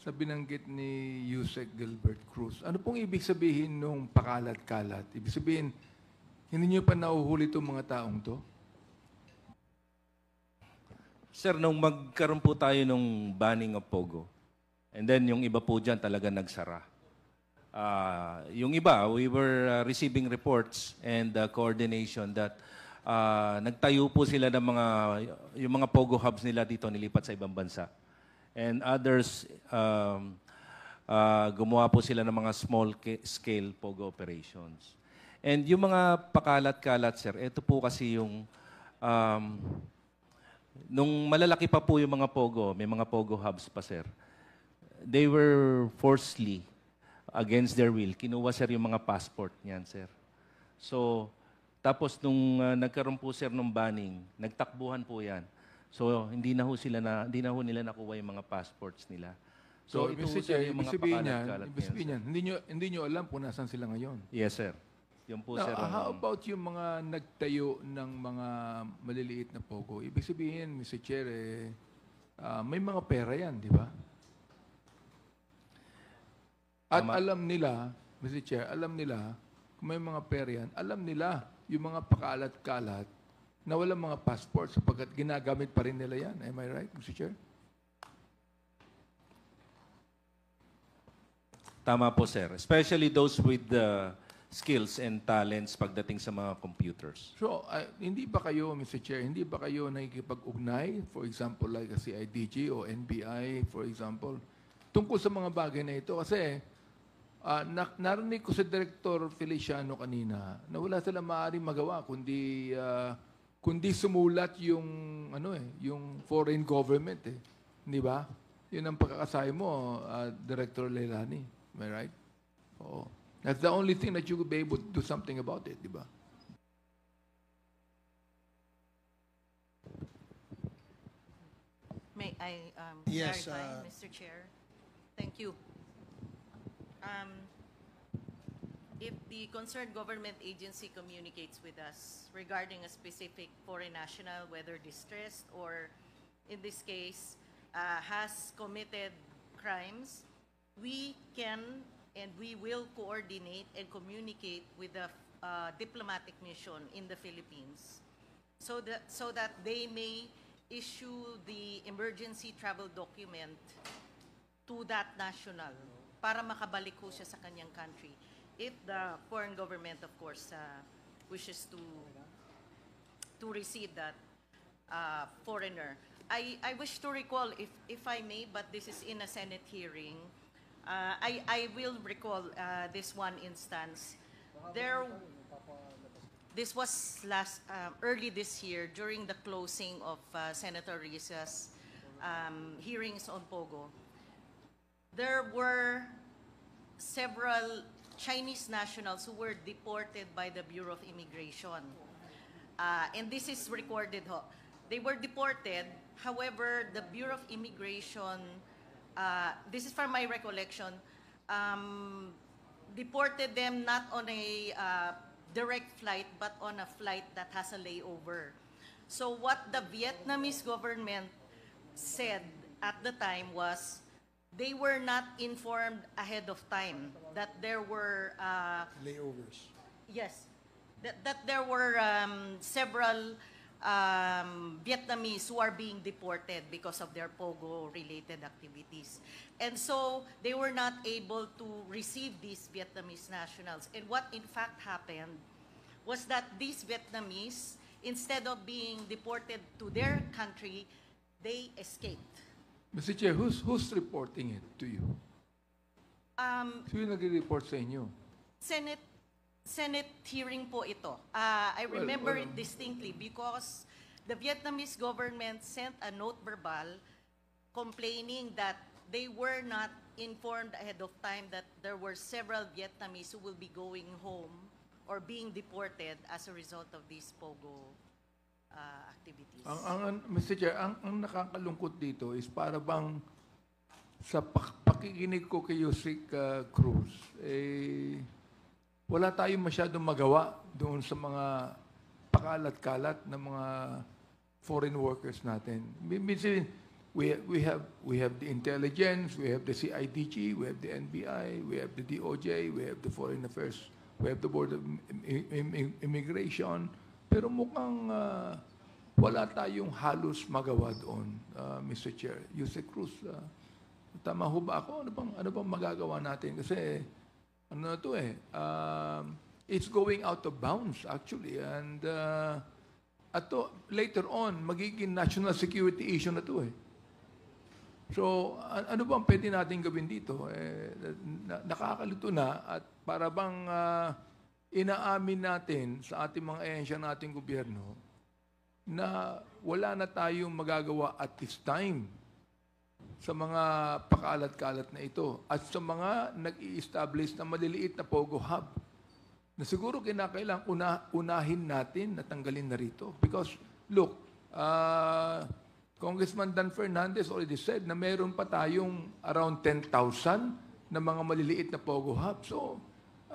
sa binanggit ni Yusek Gilbert Cruz. Ano pong ibig sabihin nung pakalat-kalat? Ibig sabihin, hindi niyo pa nauhuli itong mga taong to? Sir, nung magkaroon po tayo nung banning of Pogo, and then yung iba po dyan talaga nagsara. Yung iba, we were receiving reports and coordination that nagtayo po sila ng yung mga Pogo hubs nila dito nilipat sa ibang bansa. And others, gumawa po sila ng mga small-scale Pogo operations. And yung mga pakalat-kalat, sir, ito po kasi yung nung malalaki pa po yung mga Pogo, may mga Pogo hubs pa, sir. They were forcefully, against their will, kinuha, sir, yung mga passport niyan, sir. So, tapos nung nagkaroon po, sir, ng banning, nagtakbuhan po yan. So, hindi na ho nila nakuha yung mga passports nila. So, ito Mr. sir, Chair, yung ibig mga sabihin pakalat-kalat yan, ngayon, ibig sabihin sir. yan, hindi nyo alam kung nasan sila ngayon. Yes, sir. Yun po, Now, sir. ang- how about yung mga nagtayo ng mga maliliit na pogo? Ibig sabihin, Mr. Chair, may mga pera yan, di ba? At Tama. alam nila, Mr. Chair, alam nila, kung may mga pera yan, alam nila yung mga pakalat-kalat na walang mga passport sapagkat ginagamit pa rin nila yan. Am I right, Mr. Chair? Tama po, sir. Especially those with the skills and talents pagdating sa mga computers. So, hindi ba kayo, Mr. Chair, hindi ba kayo nakikipag-ugnay, for example, like a CIDG o NBI, for example, tungkol sa mga bagay na ito? Kasi, narinig ko sa Director Feliciano kanina na wala silang maaaring magawa kundi sumulat yung, yung foreign government. Hindi ba? Yun ang pagkakasaya mo, Director Leilani. Am I right? Oo. That's the only thing that you could be able to do something about it, di ba? May I Yes, clarify, Mr. Chair? Thank you. If the concerned government agency communicates with us regarding a specific foreign national, whether distressed or, in this case, has committed crimes, we can and we will coordinate and communicate with the diplomatic mission in the Philippines so that they may issue the emergency travel document to that national para makabalik ko siya sa kanyang country. If the foreign government, of course, wishes to receive that foreigner. I wish to recall, if I may, but this is in a Senate hearing, I will recall this one instance. This was early this year during the closing of Senator Riza's hearings on Pogo. There were several Chinese nationals who were deported by the Bureau of Immigration. And this is recorded. They were deported. However, the Bureau of Immigration, this is from my recollection, deported them not on a direct flight, but on a flight that has a layover. So what the Vietnamese government said at the time was they were not informed ahead of time that there were Layovers. yes, that there were several Vietnamese who are being deported because of their Pogo-related activities. And so they were not able to receive these Vietnamese nationals. And what in fact happened was that these Vietnamese, instead of being deported to their country, they escaped. Mr. Chair, who's reporting it to you? Sino nag-report sa inyo? Senate hearing po ito. I remember Well, it distinctly because the Vietnamese government sent a note verbal complaining that they were not informed ahead of time that there were several Vietnamese who will be going home or being deported as a result of these Pogo activities. Mr. Chair, ang nakakalungkot dito is para bang sa pakikinig ko kay Yusek Cruz, wala tayong masyadong magawa doon sa mga pakalat-kalat ng mga foreign workers natin. We have the intelligence, we have the CIDG, we have the NBI, we have the DOJ, we have the Foreign Affairs, we have the Board of Immigration. Pero mukhang wala tayong halos magawa doon, Mr. Chair. Yusek Cruz, tama ho ba ako? Ano bang magagawa natin? Kasi it's going out of bounds actually. And later on, magiging national security issue na to . So, ano bang pwede natin gawin dito? Nakakalito na at para bang inaamin natin sa ating mga ehensya ng ating gobyerno na wala na tayong magagawa at this time sa mga pakalat-kalat na ito at sa mga nag-i-establish na maliliit na Pogo Hub na siguro kinakailangan unahin natin na tanggalin na rito. Because, look, Congressman Dan Fernandez already said na meron pa tayong around 10,000 na mga maliliit na Pogo Hub. So,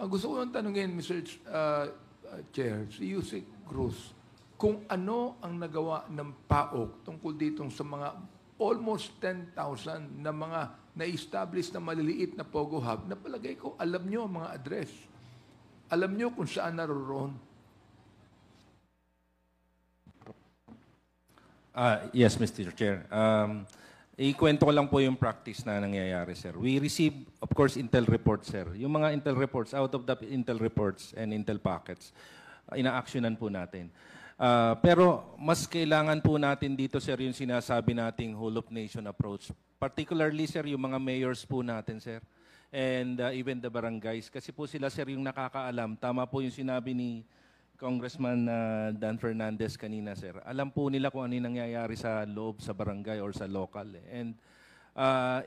gusto ko lang tanungin, Mr. Chair, si Yusek Cruz, kung ano ang nagawa ng PAOK tungkol dito sa mga almost 10,000 na mga na-establish na maliliit na Pogo Hub, na palagay ko, alam nyo ang mga address. Alam nyo kung saan naroroon. Yes, Mr. Chair. Ikwento ko lang po yung practice na nangyayari, sir. We receive, of course, intel reports, sir. Yung mga intel reports, out of the intel reports and intel packets, ina-actionan po natin. Pero mas kailangan po natin dito, sir, yung sinasabi nating whole of nation approach. Particularly, sir, yung mga mayors po natin, sir. And even the barangays. Kasi po sila, sir, yung nakakaalam. Tama po yung sinabi ni Congressman Dan Fernandez kanina, sir. Alam po nila kung ano yung nangyayari sa loob, sa barangay or sa local. And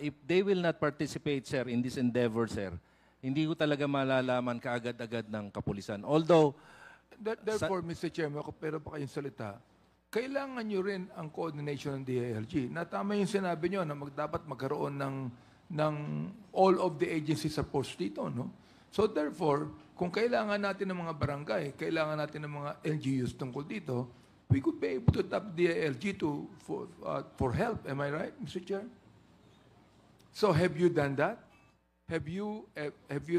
if they will not participate, sir, in this endeavor, sir, hindi ko talaga malalaman kaagad-agad ng kapulisan. Although, Therefore, Mr. Chairman, ako pero pa kayong salita, kailangan nyo rin ang coordination ng DILG. Natama yung sinabi nyo na dapat magkaroon ng all of the agencies supposed dito, no? So therefore, kung kailangan natin ng mga barangay, kailangan natin ng mga LGUs tungkol dito, we could be able to tap DILG for help. Am I right, Mr. Chair? So have you done that? Have you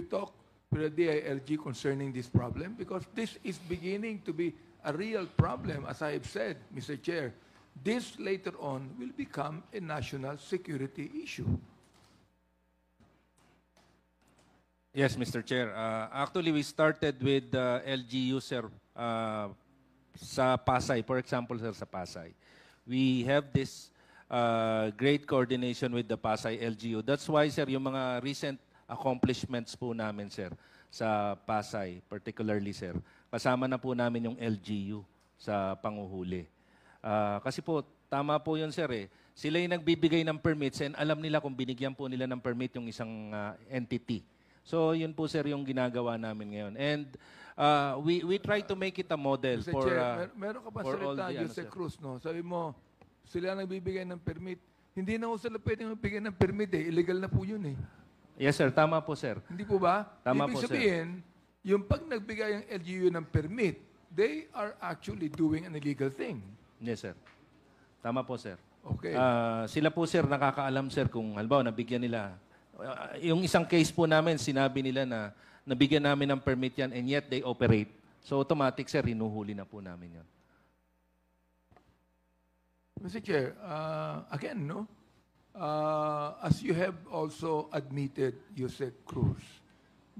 talked with the DILG concerning this problem? Because this is beginning to be a real problem, as I have said, Mr. Chair. This later on will become a national security issue. yes, Mr. Chair. Actually, we started with LGU, sir, sa Pasay. For example, sir, sa Pasay. We have this great coordination with the Pasay LGU. That's why, sir, yung mga recent accomplishments po namin, sir, sa Pasay, particularly, sir, kasama na po namin yung LGU sa panguhuli. Kasi po, tama po yun, sir, eh. Sila yung nagbibigay ng permits and alam nila kung binigyan po nila ng permit yung isang entity. So, yun po, sir, yung ginagawa namin ngayon. And we try to make it a model Mr. for, Chair, meron ka pa for all salita, the, Jose Cruz, no? Sabi mo, sila nagbibigay ng permit. Hindi na ho sila pwedeng magbigay ng permit, eh. Illegal na po yun, eh. Yes, sir. Tama po, sir. Hindi po ba? Tama Ibig po, sir. sabihin, yung pag nagbigay ang LGU ng permit, they are actually doing an illegal thing. Yes, sir. Tama po, sir. Okay. Sila po, sir, nakakaalam, sir, kung halimbawa nabigyan nila. Yung isang case po namin, sinabi nila na nabigyan namin ng permit yan and yet they operate. So automatic, sir, hinuhuli na po namin yan. Mr. Chair, again, no? As you have also admitted, Jose Cruz,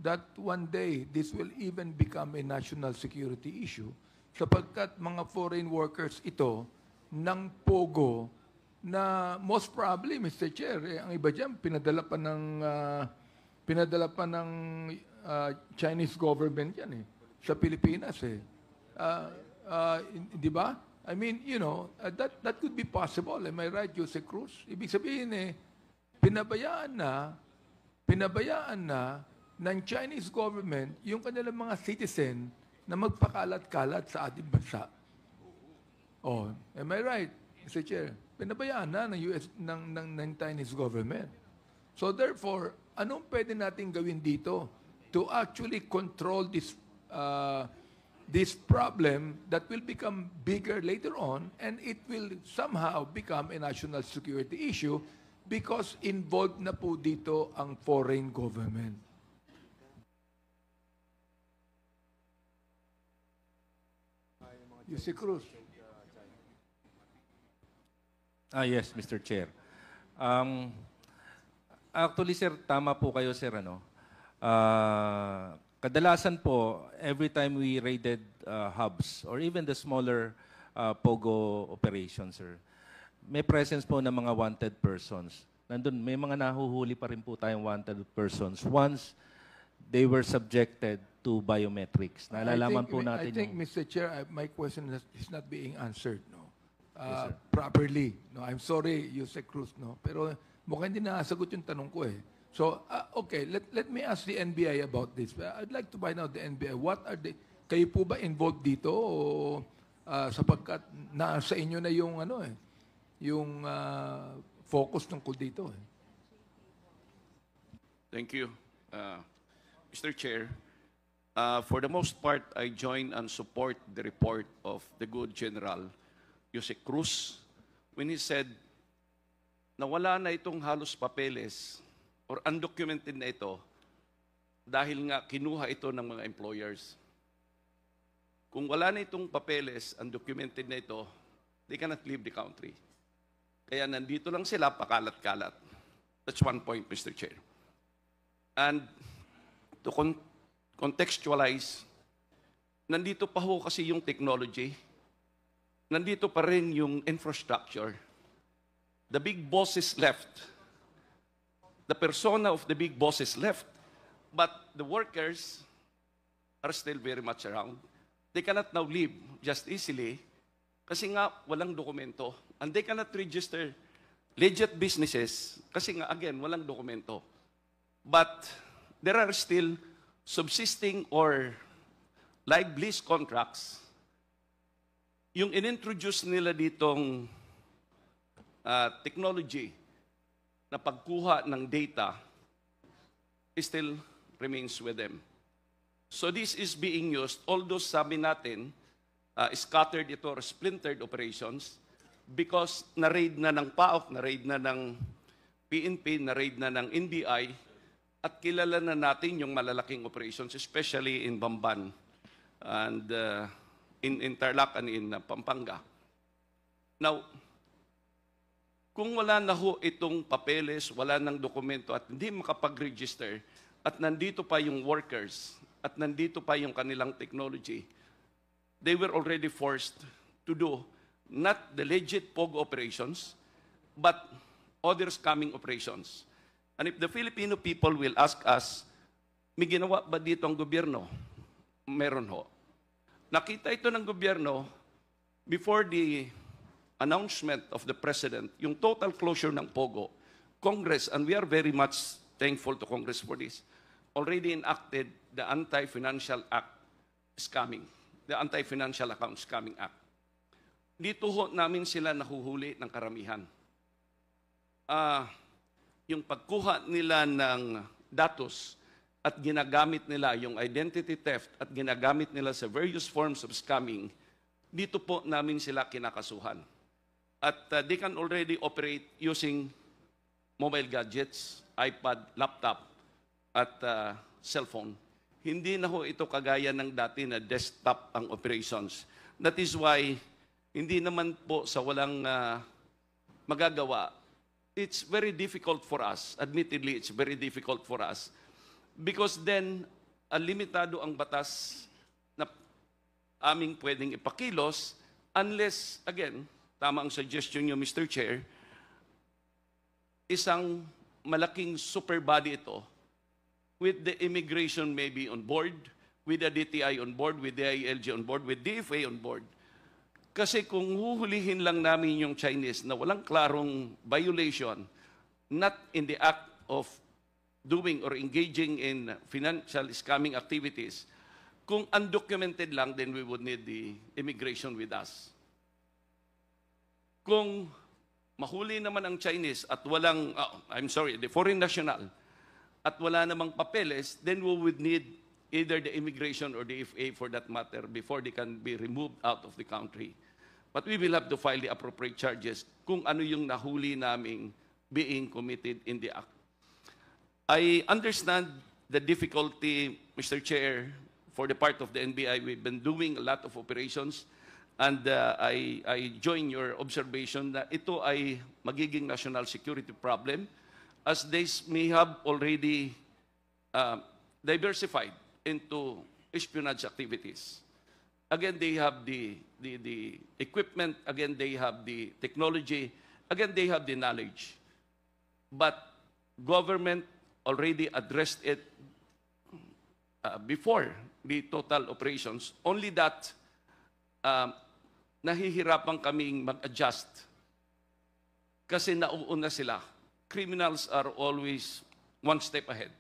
that one day this will even become a national security issue sapagkat mga foreign workers ito ng Pogo na most probably, Mr. Chair, ang iba dyan, pinadala pa ng Chinese government yan, eh, sa Pilipinas, eh. Di ba? I mean, you know, that could be possible. Am I right, Jose Cruz? Ibig sabihin, eh, pinabayaan na ng Chinese government yung kanilang mga citizen na magpakalat-kalat sa ating bansa. Oh, am I right, Mr. Chair? Pinabayaan na ng Chinese government. So therefore, anong pwede natin gawin dito to actually control this problem that will become bigger later on and it will somehow become a national security issue because involved na po dito ang foreign government. Jose Cruz. Yes, Mr. Chair. Actually, sir, tama po kayo, sir, ano? Kadalasan po, every time we raided hubs or even the smaller POGO operations, sir, may presence po ng mga wanted persons. Nandun, may mga nahuhuli pa rin po tayong wanted persons once they were subjected to biometrics. Nalalaman po natin I think, yung... Mr. Chair, my question is not being answered, no? Yes, sir. Properly. No, I'm sorry, Jose Cruz, no? Pero mukhang hindi nasagot yung tanong ko, eh. So, okay, let me ask the NBI about this. I'd like to find out the NBI. What are the... Kayo po ba involved dito o sapagkat nasa inyo na yung ano, eh? yung focus tungkol dito. Eh. Thank you, Mr. Chair. For the most part, I join and support the report of the good General Jose Cruz when he said na wala na itong halos papeles or undocumented na ito dahil nga kinuha ito ng mga employers. Kung wala na itong papeles, undocumented na ito, they cannot leave the country. Kaya nandito lang sila, pakalat-kalat. That's one point, Mr. Chair. And to contextualize, nandito pa ho kasi yung technology, nandito pa rin yung infrastructure. The big bosses left. The persona of the big bosses left. But the workers are still very much around. They cannot now leave just easily kasi nga walang dokumento. And they cannot register legit businesses kasi nga, again, walang dokumento. But there are still subsisting or like lease contracts. Yung inintroduce nila ditong technology na pagkuha ng data still remains with them. So this is being used, although sabi natin, scattered ito or splintered operations because na-raid na ng PAOK, na-raid na ng PNP, na-raid na ng NBI, at kilala na natin yung malalaking operations, especially in Bamban and in Tarlac and in Pampanga. Now, kung wala na ho itong papeles, wala ng dokumento at hindi makapag-register at nandito pa yung workers at nandito pa yung kanilang technology, they were already forced to do not the legit POG operations, but other scamming operations. And if the Filipino people will ask us, may ginawa ba dito ang gobyerno? Meron ho. Nakita ito ng gobyerno before the announcement of the President, yung total closure ng POGO, Congress, and we are very much thankful to Congress for this, already enacted the Anti-Financial Act Scamming, the Anti-Financial Account Scamming Act. Dito ho namin sila nahuhuli ng karamihan. Yung pagkuha nila ng datos at ginagamit nila yung identity theft at ginagamit nila sa various forms of scamming, dito po namin sila kinakasuhan. At they can already operate using mobile gadgets, iPad, laptop, at cellphone. Hindi na ho ito kagaya ng dati na desktop ang operations. That is why hindi naman po sa walang magagawa, it's very difficult for us. Admittedly, it's very difficult for us. Because then, limitado ang batas na aming pwedeng ipakilos unless, again, tama ang suggestion niyo, Mr. Chair, isang malaking super body ito with the immigration maybe on board, with the DTI on board, with the ILG on board, with DFA on board. Kasi kung huhulihin lang namin yung Chinese na walang klarong violation, not in the act of doing or engaging in financial scamming activities, kung undocumented lang, then we would need the immigration with us. Kung mahuli naman ang Chinese at walang, the foreign national, at wala namang papeles, then we would need either the immigration or the FA for that matter before they can be removed out of the country. But we will have to file the appropriate charges kung ano yung nahuli naming being committed in the act. I understand the difficulty, Mr. Chair, for the part of the NBI. We've been doing a lot of operations and I join your observation na ito ay magiging national security problem as they may have already diversified into espionage activities. Again, they have the equipment. Again, they have the technology. Again, they have the knowledge. But government already addressed it before the total operations. Only that nahihirapan kaming mag-adjust kasi nauuna sila. Criminals are always one step ahead.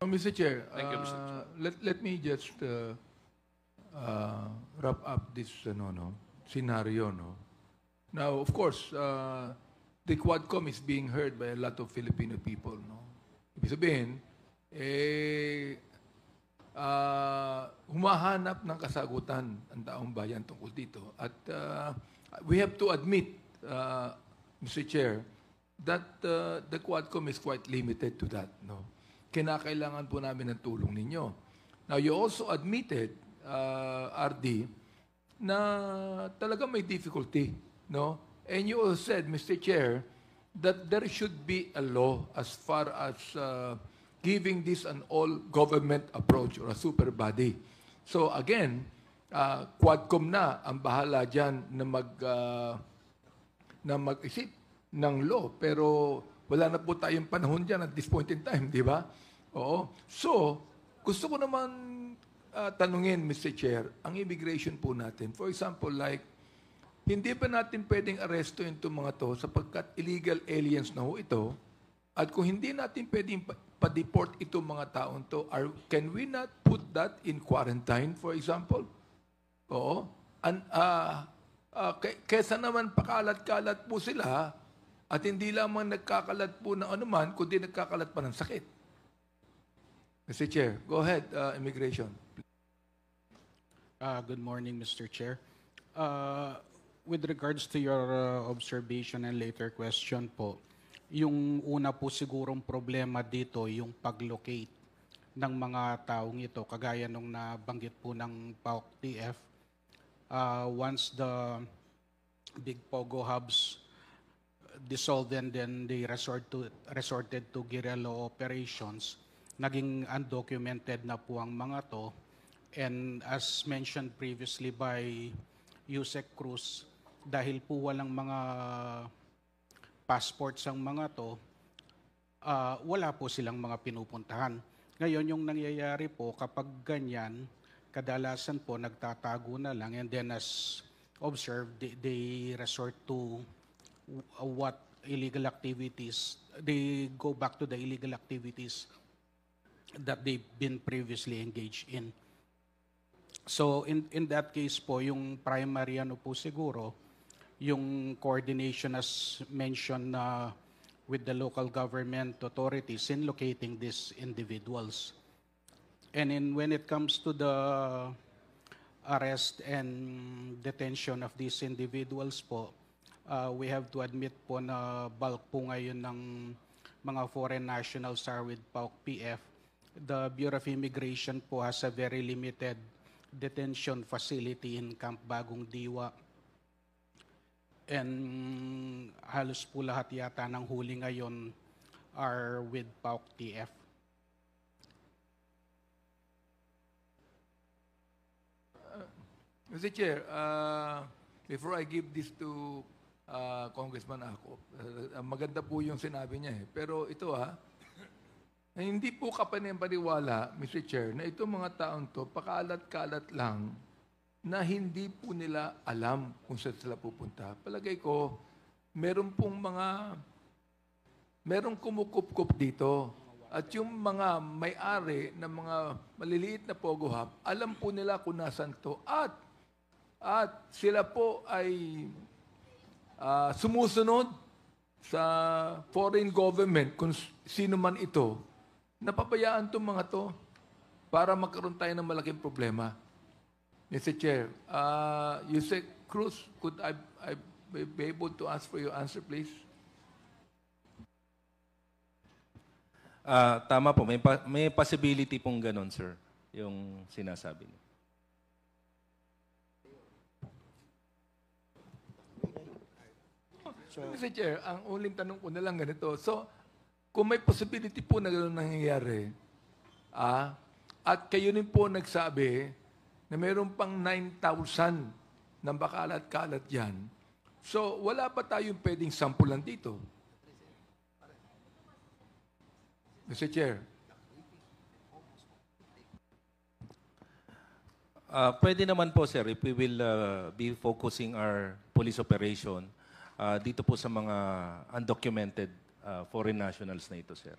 Mr. Chair, Thank you, Mr. Chair. let me just wrap up this scenario. No? Now, of course, the Quadcom is being heard by a lot of Filipino people. No? Ibig sabihin, humahanap ng kasagutan ang taong bayan tungkol dito. At we have to admit, Mr. Chair, that the Quadcom is quite limited to that. No? Kinakailangan po namin ng tulong ninyo. Now, you also admitted, RD, na talaga may difficulty. No? And you also said, Mr. Chair, that there should be a law as far as giving this an all-government approach or a super body. So again, Quadcom na ang bahala dyan na mag-isip ng law. Pero wala na po tayong panahon dyan at this point in time, di ba? Oo. So, gusto ko naman tanungin, Mr. Chair, ang immigration po natin. For example, like, hindi pa natin pwedeng arestuin itong mga to sapagkat illegal aliens na ho ito. At kung hindi natin pwedeng pa-deport itong mga taong to, can we not put that in quarantine, for example? Oo. Kesa naman pakalat-kalat po sila at hindi lamang nagkakalat po ng anuman, kundi nagkakalat pa ng sakit. Mr. Chair, go ahead, immigration. Good morning, Mr. Chair. With regards to your observation and later question po, yung una po sigurong problema dito, yung pag-locate ng mga taong ito, kagaya nung nabanggit po ng PAOK-TF, once the big POGO hubs dissolved and then they resorted to guerrilla operations, naging undocumented na po ang mga to. And as mentioned previously by Yusek Cruz, dahil po walang mga passports ang mga to, wala po silang mga pinupuntahan. Ngayon, yung nangyayari po, kapag ganyan, kadalasan po nagtatago na lang and then as observed, they resort to what illegal activities, they go back to the illegal activities that they've been previously engaged in. So in that case po, yung primary ano po siguro, yung coordination as mentioned with the local government authorities in locating these individuals. And when it comes to the arrest and detention of these individuals po, we have to admit po na bulk po ngayon ng mga foreign nationals are with PAOK-PF. The Bureau of Immigration po has a very limited detention facility in Camp Bagong Diwa. And halos po lahat yata ng huli ngayon are with PAOK-TF. Mr. Chair, before I give this to Congressman Ako, maganda po yung sinabi niya eh. Pero ito hindi po kapanipaniwala, Mr. Chair, na itong mga taong to, pakalat-kalat lang na hindi po nila alam kung saan sila pupunta. Palagay ko, merong kumukup-kup dito. At yung mga may-ari ng mga maliliit na Pogo Hub, alam po nila kung nasan to. At sila po ay sumusunod sa foreign government, kung sino man ito, napabayaan itong mga to para magkaroon tayo ng malaking problema. Mr. Chair, Yusek Cruz, could I be able to ask for your answer, please? Tama po, may possibility pong ganun, sir, yung sinasabi niyo. Mr. Chair, ang uling tanong ko na lang ganito. So, kung may possibility po na gano'n nangyayari, at kayo rin po nagsabi na mayroon pang 9,000 ng bakalat-kalat yan, so wala pa tayong pwedeng sampulan dito. Mr. Chair. Pwede naman po, sir, if we will be focusing our police operation dito po sa mga undocumented foreign nationals na ito, sir.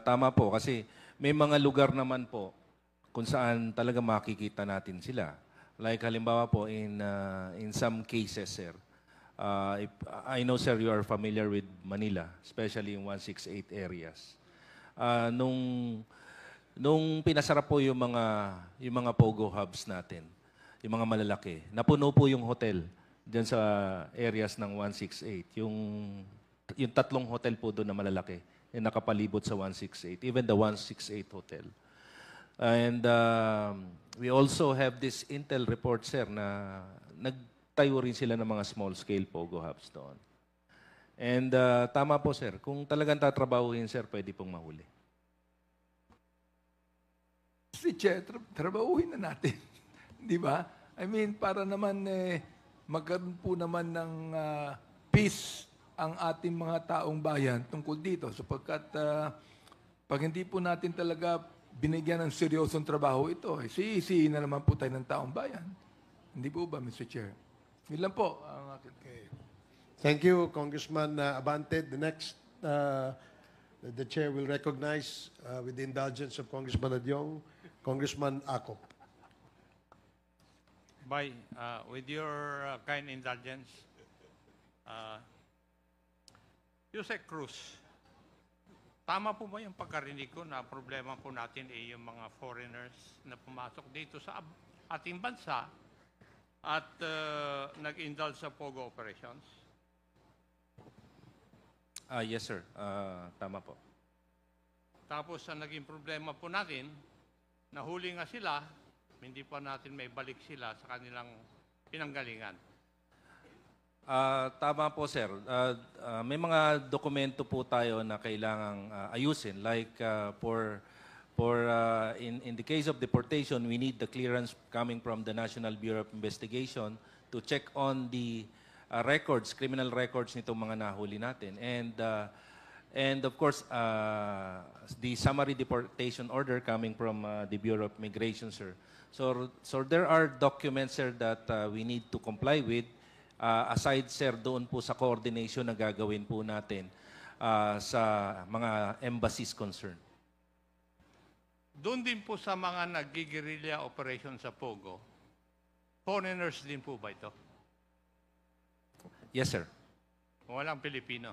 Tama po, kasi may mga lugar naman po kung saan talaga makikita natin sila. Like halimbawa po in some cases, sir, I know, sir, you are familiar with Manila, especially in 168 areas. Nung pinasara po yung mga POGO hubs natin, yung mga malalaki, napuno po yung hotel diyan sa areas ng 168. Yung tatlong hotel po doon na malalaki, yung nakapalibot sa 168, even the 168 hotel. And we also have this intel report, sir, na nagtayo rin sila ng mga small-scale POGO hubs doon. And tama po, sir. Kung talagang tatrabahuhin, sir, pwede pong mahuli. Si Chair, trabahuhin na natin. Di ba? I mean, para naman magkaroon po naman ng peace ang ating mga taong bayan tungkol dito. Sapagkat pag hindi po natin talaga binigyan ng seryosong trabaho ito, sisihin na naman po tayo ng taong bayan. Hindi po ba, Mr. Chair? Yun lang po. Okay. Thank you, Congressman Abante. The next, the chair will recognize, with the indulgence of Congressman Adyong, Congressman Akop. With your kind indulgence, Yusek Cruz, tama po ba yung pagkarinig ko na problema po natin ay yung mga foreigners na pumasok dito sa ating bansa at nag-indulge sa POGO operations? Yes, sir. Tama po. Tapos ang naging problema po natin, nahuli nga sila, hindi pa natin may balik sila sa kanilang pinanggalingan. Tama po, sir. May mga dokumento po tayo na kailangang ayusin. Like in the case of deportation, we need the clearance coming from the National Bureau of Investigation to check on the records, criminal records nitong mga nahuli natin. And of course, the summary deportation order coming from the Bureau of Immigration, sir. So there are documents, sir, that we need to comply with. Aside, sir, doon po sa coordination na gagawin po natin sa mga embassies concerned. Doon din po sa mga nag-guerrilla operation sa POGO, foreigners din po ba ito? Yes, sir. Walang Pilipino?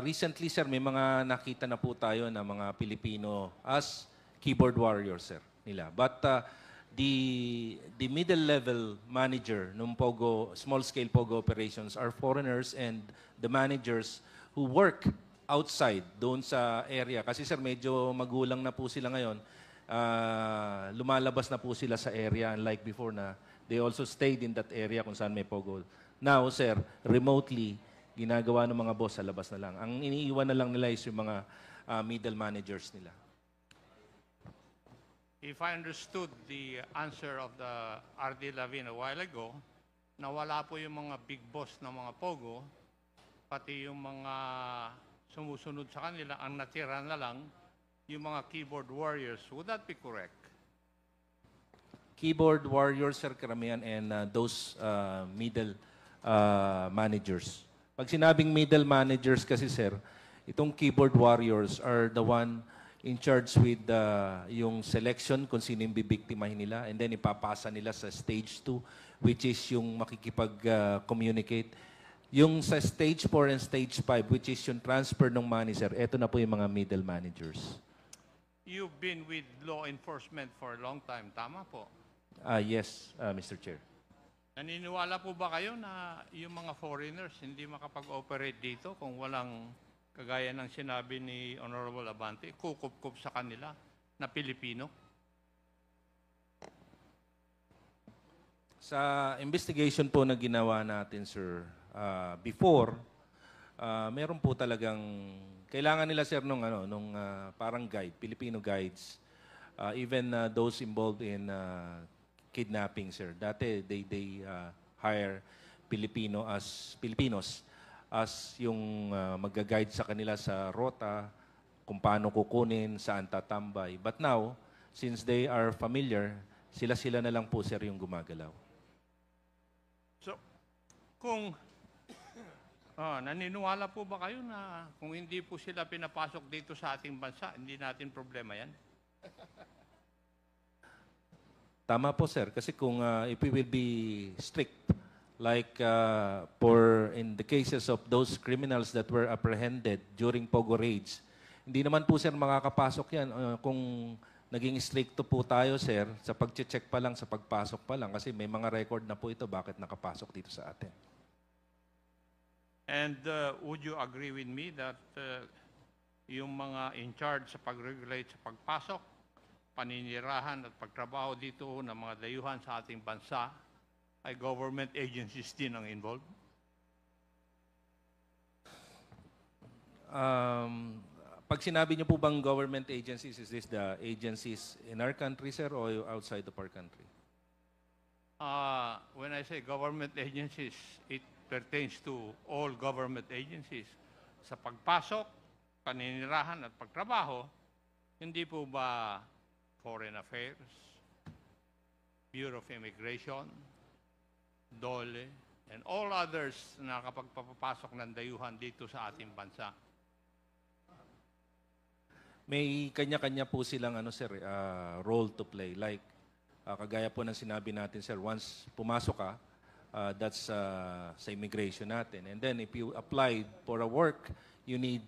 Recently, sir, may mga nakita na po tayo na mga Pilipino as keyboard warriors, sir, nila. But the middle level manager ng POGO, small scale POGO operations are foreigners, and the managers who work outside doon sa area. Kasi sir, medyo magulang na po sila ngayon. Lumalabas na po sila sa area, unlike before na they also stayed in that area kung saan may POGO. Now, sir, remotely, ginagawa ng mga boss sa labas na lang. Ang iniiwan na lang nila is yung mga middle managers nila. If I understood the answer of the RD Lavin a while ago, nawala po yung mga big boss ng mga POGO, pati yung mga sumusunod sa kanila, ang natira na lang yung mga keyboard warriors. Would that be correct? Keyboard warriors, sir, karamihan, and those middle managers. Pag sinabing middle managers kasi, sir, itong keyboard warriors are the one in charge with yung selection kung sino yung bibiktimahin nila, and then ipapasa nila sa stage 2, which is yung makikipag-communicate. Yung sa stage 4 and stage 5, which is yung transfer ng money, sir, eto na po yung mga middle managers. You've been with law enforcement for a long time, tama po? Yes, Mr. Chair. Naniniwala po ba kayo na yung mga foreigners hindi makapag-operate dito kung walang, kagaya ng sinabi ni Honorable Abante, kukup-kup sa kanila na Pilipino? Sa investigation po na ginawa natin, sir, before, meron po talagang, kailangan nila, sir, nung parang guide, Filipino guides, even those involved in kidnapping, sir. Dati, they hire Filipinos as yung mag-guide sa kanila sa rota, kung paano kukunin, saan tatambay. But now, since they are familiar, sila-sila na lang po, sir, yung gumagalaw. So, kung naniniwala po ba kayo na kung hindi po sila pinapasok dito sa ating bansa, hindi natin problema yan? Tama po, sir. Kasi kung if we will be strict Like for in the cases of those criminals that were apprehended during Pogo raids, hindi naman po, sir, makakapasok yan kung naging stricto po tayo, sir, sa pag-check pa lang, sa pagpasok pa lang, kasi may mga record na po ito bakit nakapasok dito sa atin. And would you agree with me that yung mga in charge sa pag-regulate sa pagpasok, paninirahan at pagtrabaho dito ng mga dayuhan sa ating bansa ay government agencies din ang involved? Pag sinabi niyo po bang government agencies, is this the agencies in our country, sir, or outside of our country? When I say government agencies, it pertains to all government agencies. Sa pagpasok, paninirahan at pagtrabaho, hindi po ba Foreign Affairs, Bureau of Immigration, DOLE, and all others na kapag papapasok ng dayuhan dito sa ating bansa? May kanya-kanya po silang sir, role to play. Like, kagaya po ng sinabi natin, sir, once pumasok ka, that's sa immigration natin. And then if you applied for a work, you need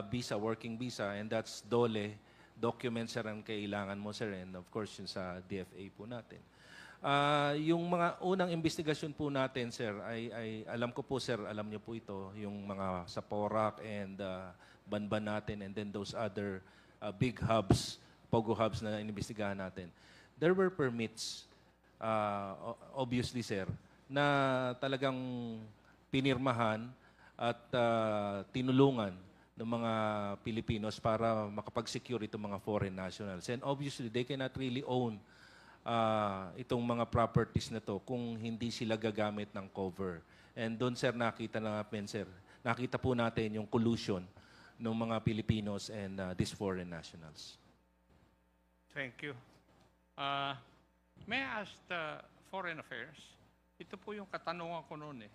visa, working visa, and that's DOLE documents, sir, ang kailangan mo, sir, and of course yung sa DFA po natin. Yung mga unang investigasyon po natin, sir, ay alam ko po, sir, alam niyo po ito, yung mga sa Porac and Banban natin, and then those other big hubs, Pogo hubs na inimbestigahan natin. There were permits, obviously, sir, na talagang pinirmahan at tinulungan ng mga Pilipinos para makapag-secure itong mga foreign nationals. And obviously, they cannot really own itong mga properties na to kung hindi sila gagamit ng cover. And doon, sir, nakita po natin yung collusion ng mga Filipinos and these foreign nationals. Thank you. May I ask Foreign Affairs? Ito po yung katanungan ko noon eh.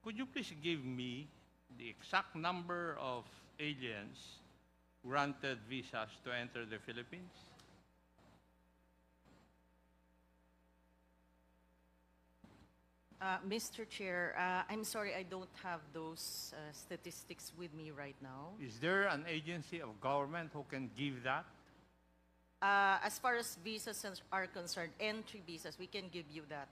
Could you please give me the exact number of aliens granted visas to enter the Philippines? Mr. Chair, I'm sorry, I don't have those statistics with me right now. Is there an agency of government who can give that? As far as visas are concerned, entry visas, we can give you that.